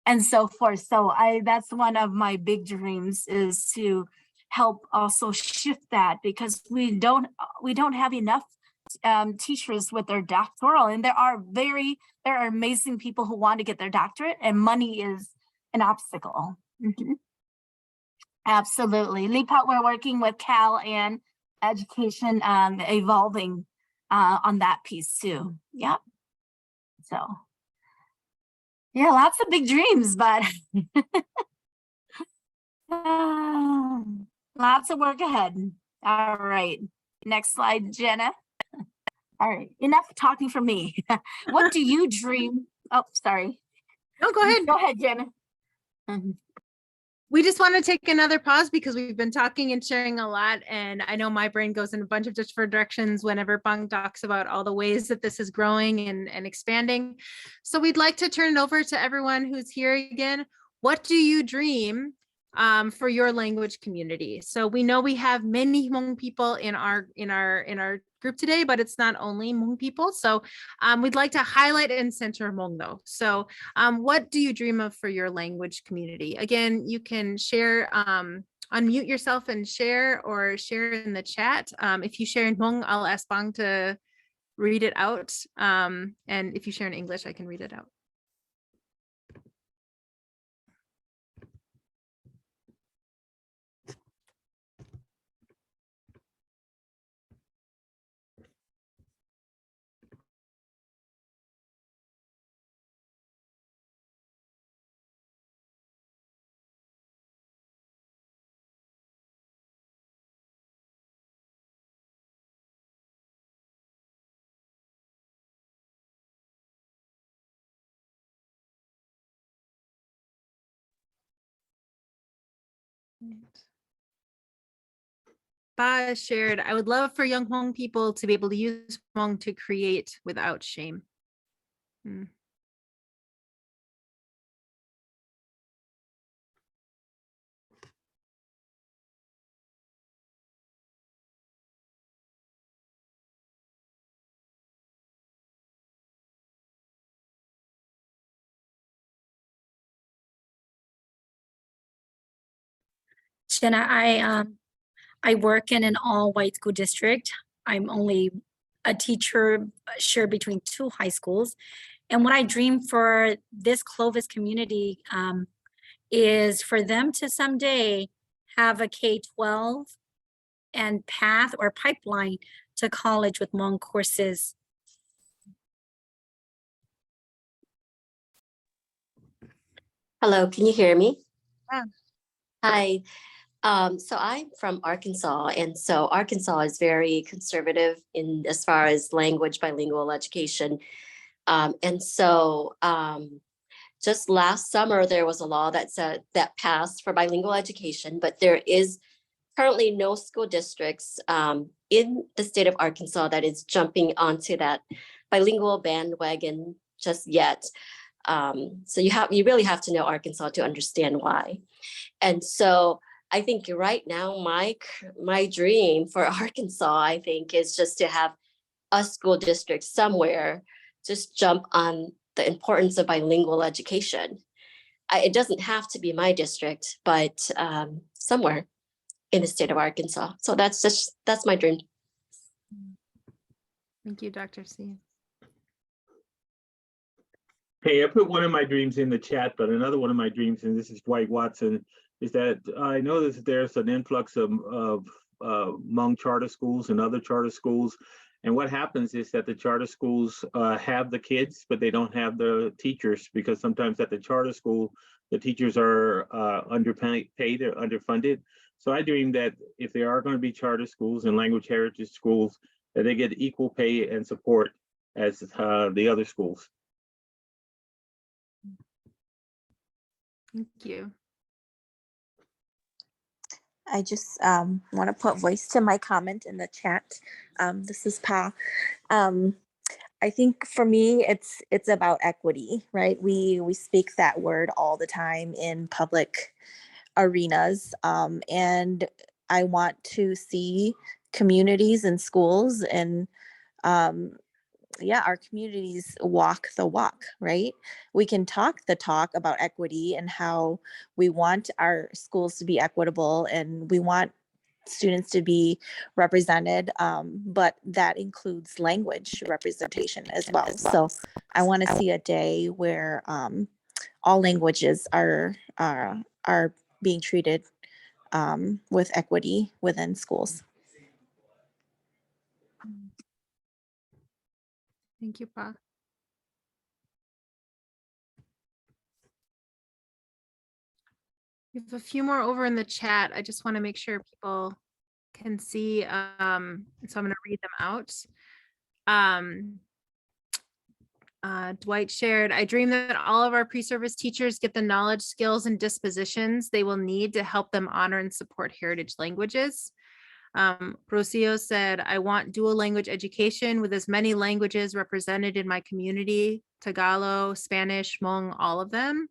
and so forth. So that's one of my big dreams, is to help also shift that, because we don't have enough teachers with their doctoral, and there are amazing people who want to get their doctorate, and money is an obstacle. Absolutely. Leapot, we're working with Cal and education evolving on that piece too. Yep. So yeah, lots of big dreams, but lots of work ahead. All right, next slide, Jenna. All right, enough talking from me. What do you dream? Oh, sorry. No, go ahead. Go ahead, Jenna. We just want to take another pause because we've been talking and sharing a lot, and I know my brain goes in a bunch of different directions whenever Bang talks about all the ways that this is growing and expanding. So we'd like to turn it over to everyone who's here again. What do you dream for your language community? So we know we have many Hmong people in our group today, but it's not only Hmong people. So we'd like to highlight and center Hmong though. So what do you dream of for your language community? Again, you can share, unmute yourself and share, or share in the chat. If you share in Hmong, I'll ask Bang to read it out. And if you share in English, I can read it out. Ba shared, I would love for young Hmong people to be able to use Hmong to create without shame. Jenna, I work in an all-white school district. I'm only a teacher shared between 2 high schools. And what I dream for this Clovis community is for them to someday have a K-12 and path or pipeline to college with Hmong courses. Hello, can you hear me? Yeah. Hi. So I'm from Arkansas, and so Arkansas is very conservative in as far as language bilingual education. Just last summer there was a law that passed for bilingual education, but there is currently no school districts in the state of Arkansas that is jumping onto that bilingual bandwagon just yet. So you really have to know Arkansas to understand why. And so I think right now my dream for Arkansas, I think, is just to have a school district somewhere just jump on the importance of bilingual education. It doesn't have to be my district, but somewhere in the state of Arkansas. So that's my dream. Thank you, Dr. C. Hey, I put one of my dreams in the chat, but another one of my dreams, and this is Dwight Watson, is that I know that there's an influx of Hmong charter schools and other charter schools. And what happens is that the charter schools have the kids, but they don't have the teachers, because sometimes at the charter school, the teachers are underpaid or underfunded. So I dream that if there are going to be charter schools and language heritage schools, that they get equal pay and support as the other schools. Thank you. I just want to put voice to my comment in the chat. This is Pa. I think for me, it's about equity, right? We speak that word all the time in public arenas, and I want to see communities and schools and our communities walk the walk, right? We can talk the talk about equity and how we want our schools to be equitable and we want students to be represented, but that includes language representation as well. So I want to see a day where all languages are being treated with equity within schools. Thank you, Pa. We have a few more over in the chat. I just want to make sure people can see. So I'm going to read them out. Dwight shared, I dream that all of our pre-service teachers get the knowledge, skills, and dispositions they will need to help them honor and support heritage languages. Rocio said, I want dual language education with as many languages represented in my community, Tagalog, Spanish, Hmong, all of them.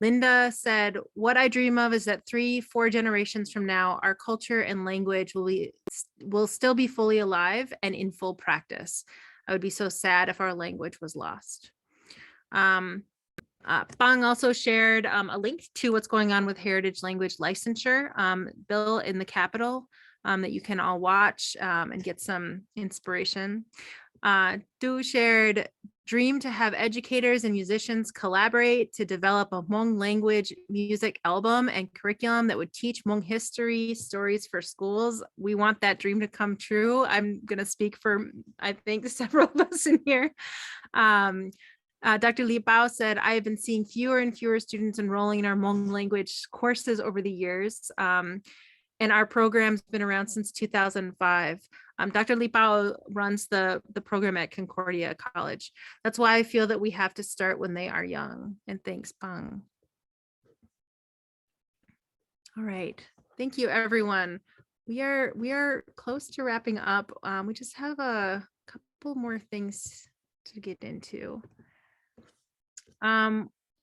Linda said, what I dream of is that 3-4 generations from now, our culture and language will still be fully alive and in full practice. I would be so sad if our language was lost. Bang also shared a link to what's going on with heritage language licensure bill in the Capitol that you can all watch and get some inspiration. Du shared, dream to have educators and musicians collaborate to develop a Hmong language music album and curriculum that would teach Hmong history stories for schools. We want that dream to come true. I'm going to speak for, I think, several of us in here. Dr. Li Bao said, I have been seeing fewer and fewer students enrolling in our Hmong language courses over the years. And our program's been around since 2005. Dr. Li Bao runs the program at Concordia College. That's why I feel that we have to start when they are young. And thanks, Bang. All right, thank you, everyone. We are close to wrapping up. We just have a couple more things to get into.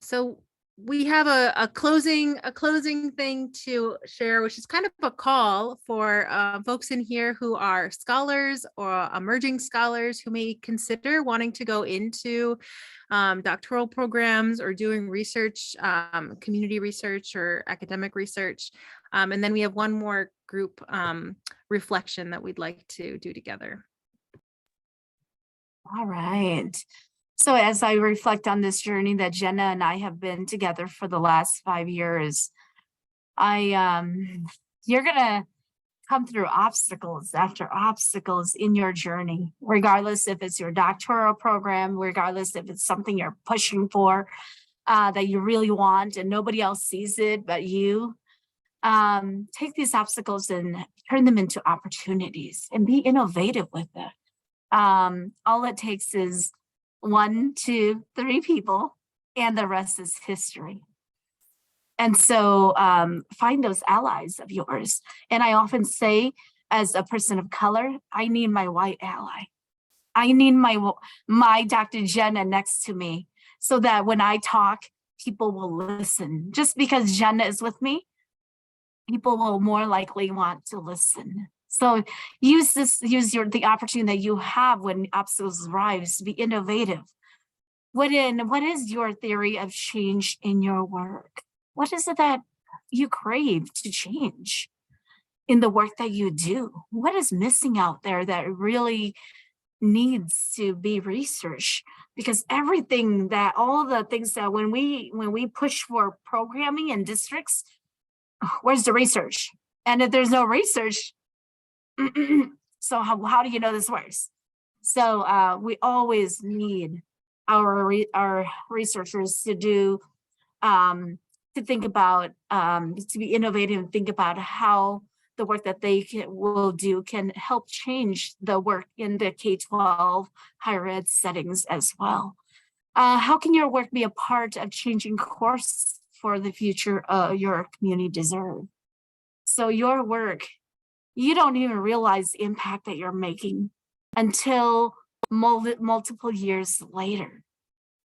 So we have a closing thing to share, which is kind of a call for folks in here who are scholars or emerging scholars who may consider wanting to go into doctoral programs or doing research, community research or academic research. And then we have one more group reflection that we'd like to do together. All right. So as I reflect on this journey that Jenna and I have been together for the last 5 years, you're gonna come through obstacles after obstacles in your journey, regardless if it's your doctoral program, regardless if it's something you're pushing for, that you really want and nobody else sees it but you. Take these obstacles and turn them into opportunities and be innovative with it. All it takes is 1, 2, 3 people, and the rest is history. And so find those allies of yours. And I often say, as a person of color, I need my white ally. I need my Dr. Jenna next to me so that when I talk, people will listen. Just because Jenna is with me, people will more likely want to listen. So use the opportunity that you have when obstacles arise to be innovative. What is your theory of change in your work? What is it that you crave to change in the work that you do? What is missing out there that really needs to be researched? Because all the things that when we push for programming in districts, where's the research? And if there's no research, so how do you know this works? So we always need our researchers to do to think about to be innovative and think about how the work that they will do can help change the work in the K-12 higher ed settings as well. How can your work be a part of changing course for the future your community deserve? So your work, you don't even realize the impact that you're making until multiple years later.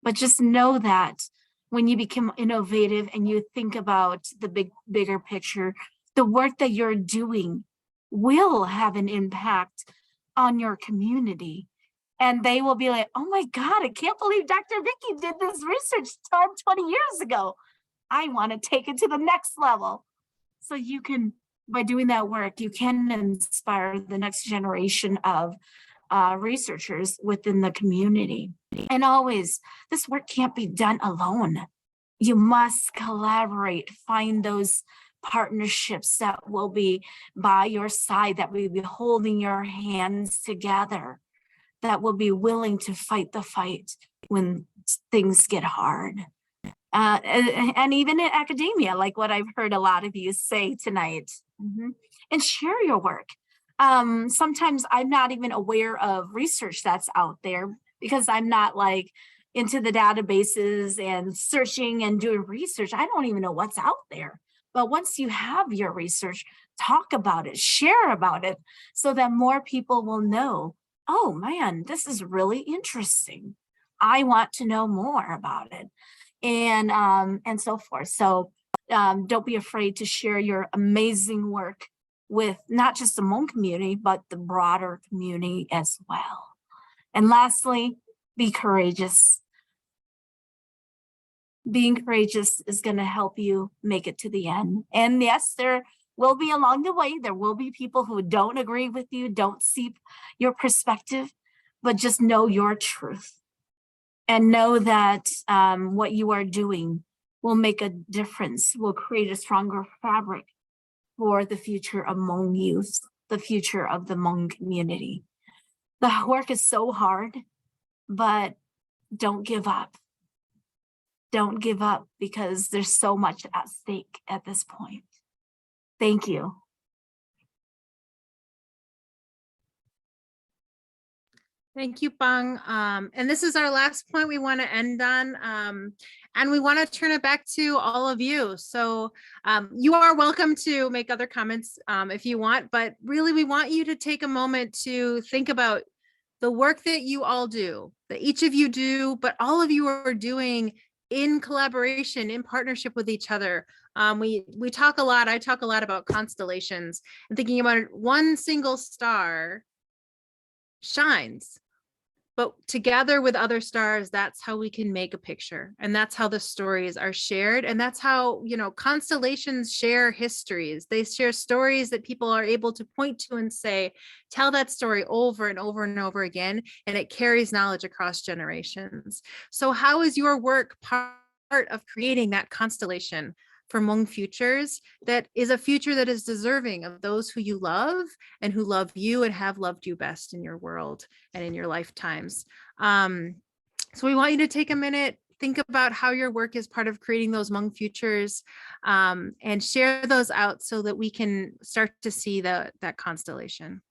But just know that when you become innovative and you think about the bigger picture, the work that you're doing will have an impact on your community. And they will be like, oh my God, I can't believe Dr. Vicky did this research 20 years ago. I want to take it to the next level. So you can, by doing that work, you can inspire the next generation of researchers within the community. And always, this work can't be done alone. You must collaborate, find those partnerships that will be by your side, that will be holding your hands together, that will be willing to fight the fight when things get hard. And even in academia, like what I've heard a lot of you say tonight, and share your work. Sometimes I'm not even aware of research that's out there because I'm not like into the databases and searching and doing research. I don't even know what's out there. But once you have your research, talk about it, share about it, so that more people will know, oh man, this is really interesting. I want to know more about it, and so forth. So don't be afraid to share your amazing work with not just the Hmong community, but the broader community as well. And lastly, be courageous. Being courageous is going to help you make it to the end. And yes, there will be along the way, there will be people who don't agree with you, don't see your perspective, but just know your truth and know that what you are doing will make a difference, will create a stronger fabric for the future of Hmong youth, the future of the Hmong community. The work is so hard, but don't give up. Don't give up because there's so much at stake at this point. Thank you. Thank you, Pang. And this is our last point we want to end on. And we want to turn it back to all of you. So you are welcome to make other comments if you want, but really we want you to take a moment to think about the work that you all do, that each of you do, but all of you are doing in collaboration, in partnership with each other. We talk a lot, I talk a lot about constellations and thinking about it, one single star shines, but together with other stars, that's how we can make a picture. And that's how the stories are shared. And that's how, you know, constellations share histories. They share stories that people are able to point to and say, tell that story over and over and over again. And it carries knowledge across generations. So how is your work part of creating that constellation for Hmong futures that is a future that is deserving of those who you love and who love you and have loved you best in your world and in your lifetimes? So we want you to take a minute, think about how your work is part of creating those Hmong futures, and share those out so that we can start to see that constellation.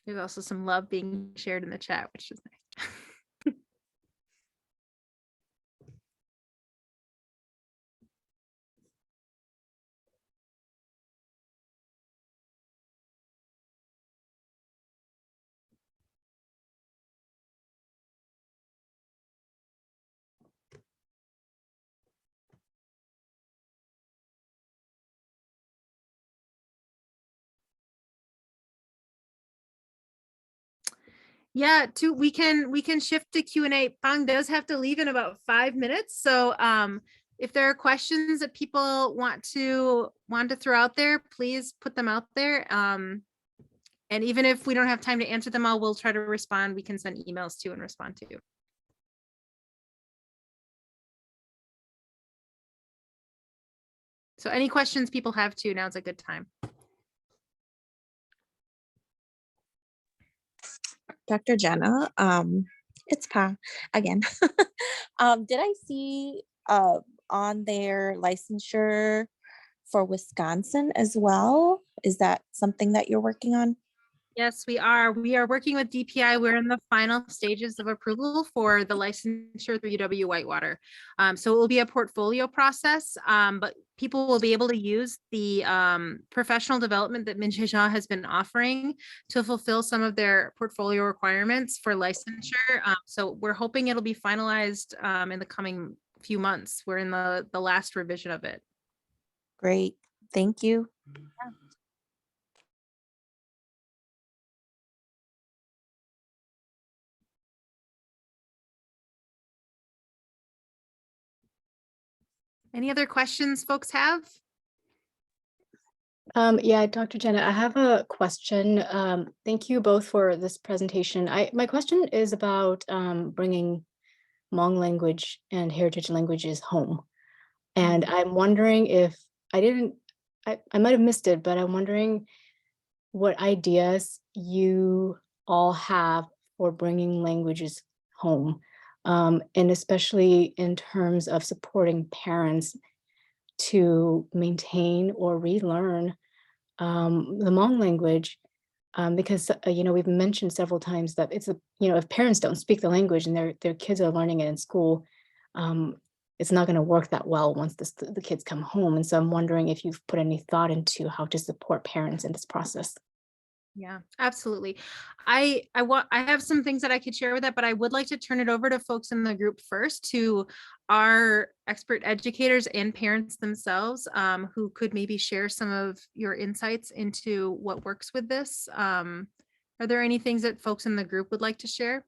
There's also some love being shared in the chat, which is nice. Yeah, we can shift to Q&A. Bang does have to leave in about 5 minutes. So if there are questions that people want to throw out there, please put them out there. And even if we don't have time to answer them all, we'll try to respond. We can send emails to and respond to. So any questions people have too, now's a good time. Dr. Jenna, it's Pa again. Did I see on their licensure for Wisconsin as well? Is that something that you're working on? Yes, we are. We are working with DPI. We're in the final stages of approval for the licensure through UW-Whitewater. So it will be a portfolio process, but people will be able to use the professional development that Minhija has been offering to fulfill some of their portfolio requirements for licensure. So we're hoping it'll be finalized in the coming few months. We're in the last revision of it. Great, thank you. Yeah. Any other questions folks have? Yeah, Dr. Jenna, I have a question. Thank you both for this presentation. My question is about bringing Hmong language and heritage languages home. And I'm wondering if I might have missed it, but I'm wondering what ideas you all have for bringing languages home, and especially in terms of supporting parents to maintain or relearn the Hmong language, because we've mentioned several times that it's if parents don't speak the language and their kids are learning it in school, it's not going to work that well once the kids come home. And so I'm wondering if you've put any thought into how to support parents in this process. Yeah, absolutely. I have some things that I could share with that, but I would like to turn it over to folks in the group first, to our expert educators and parents themselves, who could maybe share some of your insights into what works with this. Are there any things that folks in the group would like to share?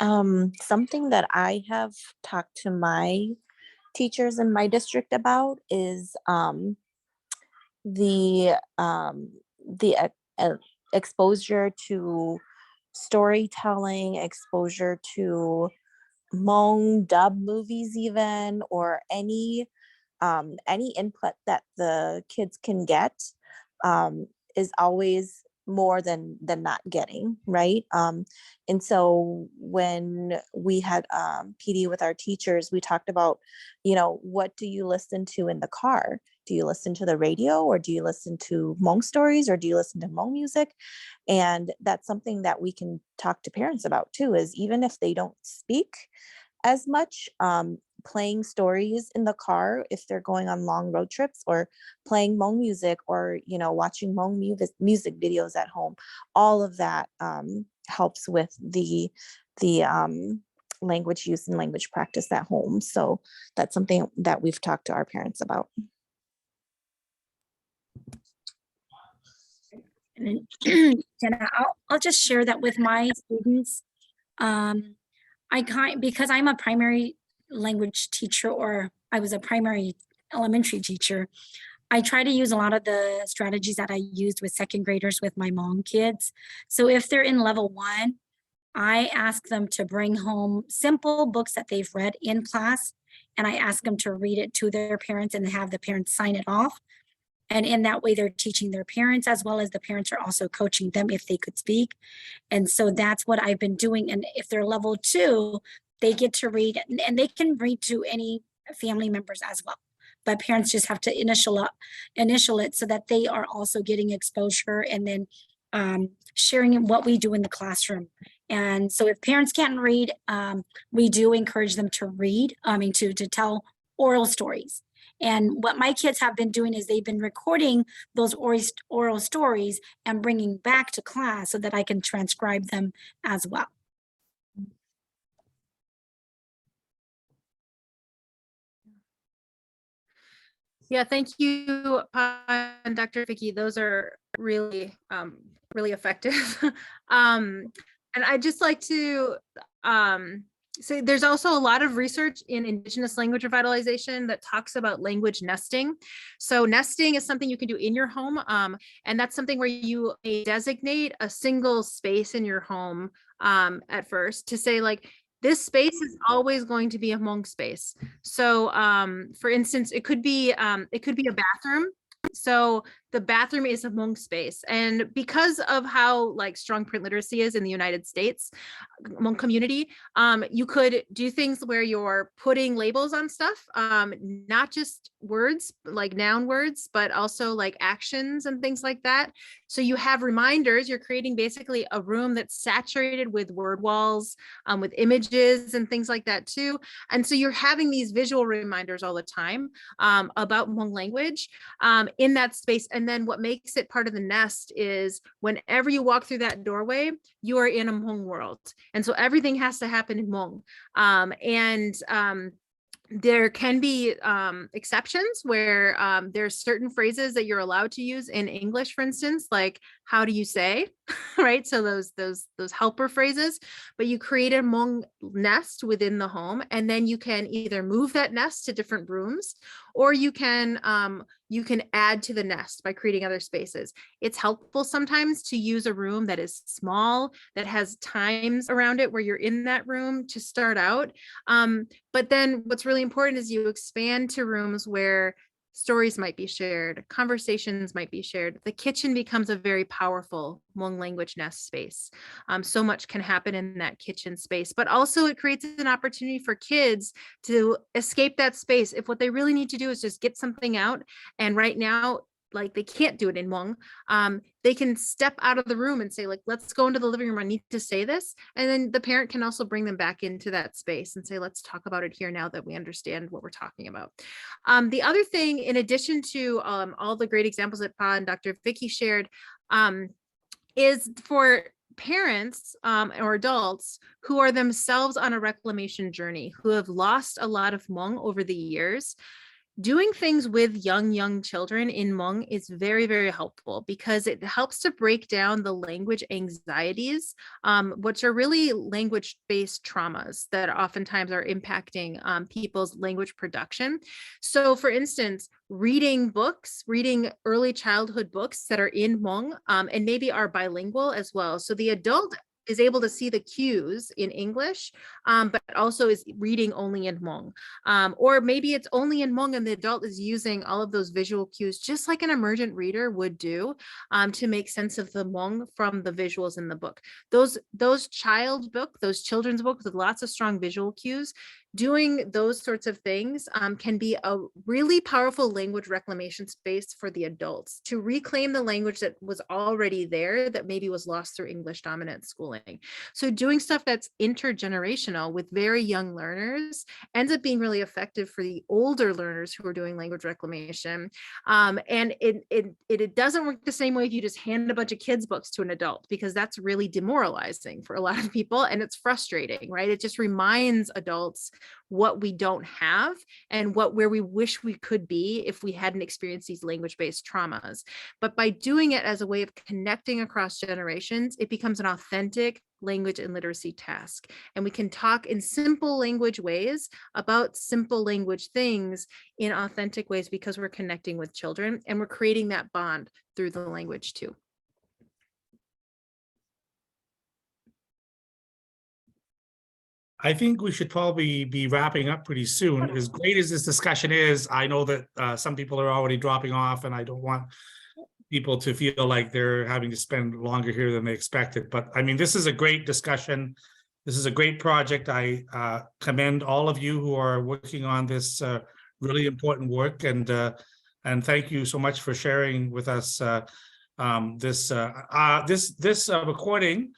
Something that I have talked to my teachers in my district about is the exposure to storytelling, exposure to Hmong dub movies even, or any input that the kids can get is always more than not getting, right? And so when we had PD with our teachers, we talked about, what do you listen to in the car? Do you listen to the radio, or do you listen to Hmong stories, or do you listen to Hmong music? And that's something that we can talk to parents about too, is even if they don't speak as much, playing stories in the car if they're going on long road trips, or playing Hmong music, or watching Hmong music videos at home. All of that helps with the language use and language practice at home. So that's something that we've talked to our parents about. And then, Jenna, I'll just share that with my students. Because I'm a primary language teacher, or I was a primary elementary teacher, I try to use a lot of the strategies that I used with second graders with my Hmong kids. So if they're in level 1, I ask them to bring home simple books that they've read in class, and I ask them to read it to their parents and have the parents sign it off. And in that way, they're teaching their parents, as well as the parents are also coaching them if they could speak. And so that's what I've been doing. And if they're level 2, they get to read, and they can read to any family members as well. But parents just have to initial it so that they are also getting exposure, and then sharing what we do in the classroom. And so if parents can't read, we do encourage them to read, to tell oral stories. And what my kids have been doing is they've been recording those oral stories and bringing back to class so that I can transcribe them as well. Yeah, thank you, Dr. Vicky. Those are really, really effective. And I'd just like to say there's also a lot of research in Indigenous language revitalization that talks about language nesting. So nesting is something you can do in your home, and that's something where you may designate a single space in your home at first to say, like, this space is always going to be a Hmong space. So for instance, it could be a bathroom. So the bathroom is a Hmong space. And because of how strong print literacy is in the United States, Hmong community, you could do things where you're putting labels on stuff, not just words, like noun words, but also like actions and things like that. So you have reminders. You're creating basically a room that's saturated with word walls, with images and things like that too. And so you're having these visual reminders all the time about Hmong language in that space. And then what makes it part of the nest is whenever you walk through that doorway, you are in a Hmong world. And so everything has to happen in Hmong. There can be exceptions where there's certain phrases that you're allowed to use in English, for instance, like how do you say, right? So those helper phrases, but you create a Hmong nest within the home, and then you can either move that nest to different rooms, or you can add to the nest by creating other spaces. It's helpful sometimes to use a room that is small, that has times around it where you're in that room to start out. But then what's really important is you expand to rooms where stories might be shared, conversations might be shared. The kitchen becomes a very powerful Hmong language nest space. So much can happen in that kitchen space, but also it creates an opportunity for kids to escape that space. If what they really need to do is just get something out, and right now, like they can't do it in Hmong, they can step out of the room and say, like, let's go into the living room, I need to say this. And then the parent can also bring them back into that space and say, let's talk about it here now that we understand what we're talking about. The other thing, in addition to all the great examples that Pa and Dr. Vicky shared, is for parents or adults who are themselves on a reclamation journey, who have lost a lot of Hmong over the years. Doing things with young children in Hmong is very, very helpful because it helps to break down the language anxieties, which are really language-based traumas that oftentimes are impacting people's language production. So for instance, reading early childhood books that are in Hmong and maybe are bilingual as well. So the adult is able to see the cues in English, but also is reading only in Hmong. Or maybe it's only in Hmong and the adult is using all of those visual cues, just like an emergent reader would do, to make sense of the Hmong from the visuals in the book. Those those children's books with lots of strong visual cues, doing those sorts of things can be a really powerful language reclamation space for the adults to reclaim the language that was already there that maybe was lost through English dominant schooling. So doing stuff that's intergenerational with very young learners ends up being really effective for the older learners who are doing language reclamation. And it doesn't work the same way if you just hand a bunch of kids books to an adult, because that's really demoralizing for a lot of people and it's frustrating, right? It just reminds adults what we don't have and where we wish we could be if we hadn't experienced these language-based traumas. But by doing it as a way of connecting across generations, it becomes an authentic language and literacy task. And we can talk in simple language ways about simple language things in authentic ways because we're connecting with children and we're creating that bond through the language too. I think we should probably be wrapping up pretty soon. As great as this discussion is, I know that some people are already dropping off and I don't want people to feel like they're having to spend longer here than they expected. But I mean, this is a great discussion. This is a great project. I commend all of you who are working on this really important work. And thank you so much for sharing with us this recording.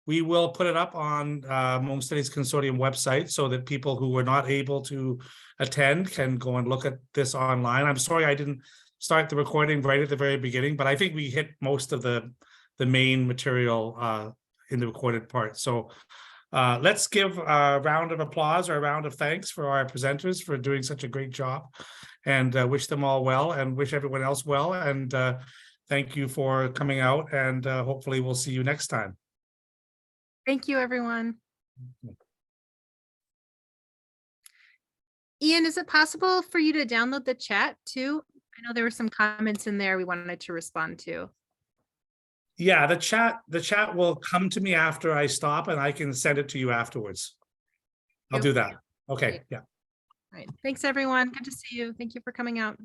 We will put it up on Hmong Studies Consortium website so that people who were not able to attend can go and look at this online. I'm sorry I didn't start the recording right at the very beginning, but I think we hit most of the main material in the recorded part. So let's give a round of applause or a round of thanks for our presenters for doing such a great job, and wish them all well and wish everyone else well. And thank you for coming out, and hopefully we'll see you next time. Thank you, everyone. Ian, is it possible for you to download the chat too? I know there were some comments in there we wanted to respond to. Yeah, the chat will come to me after I stop and I can send it to you afterwards. I'll do that. Okay, yeah. All right. Thanks, everyone. Good to see you. Thank you for coming out.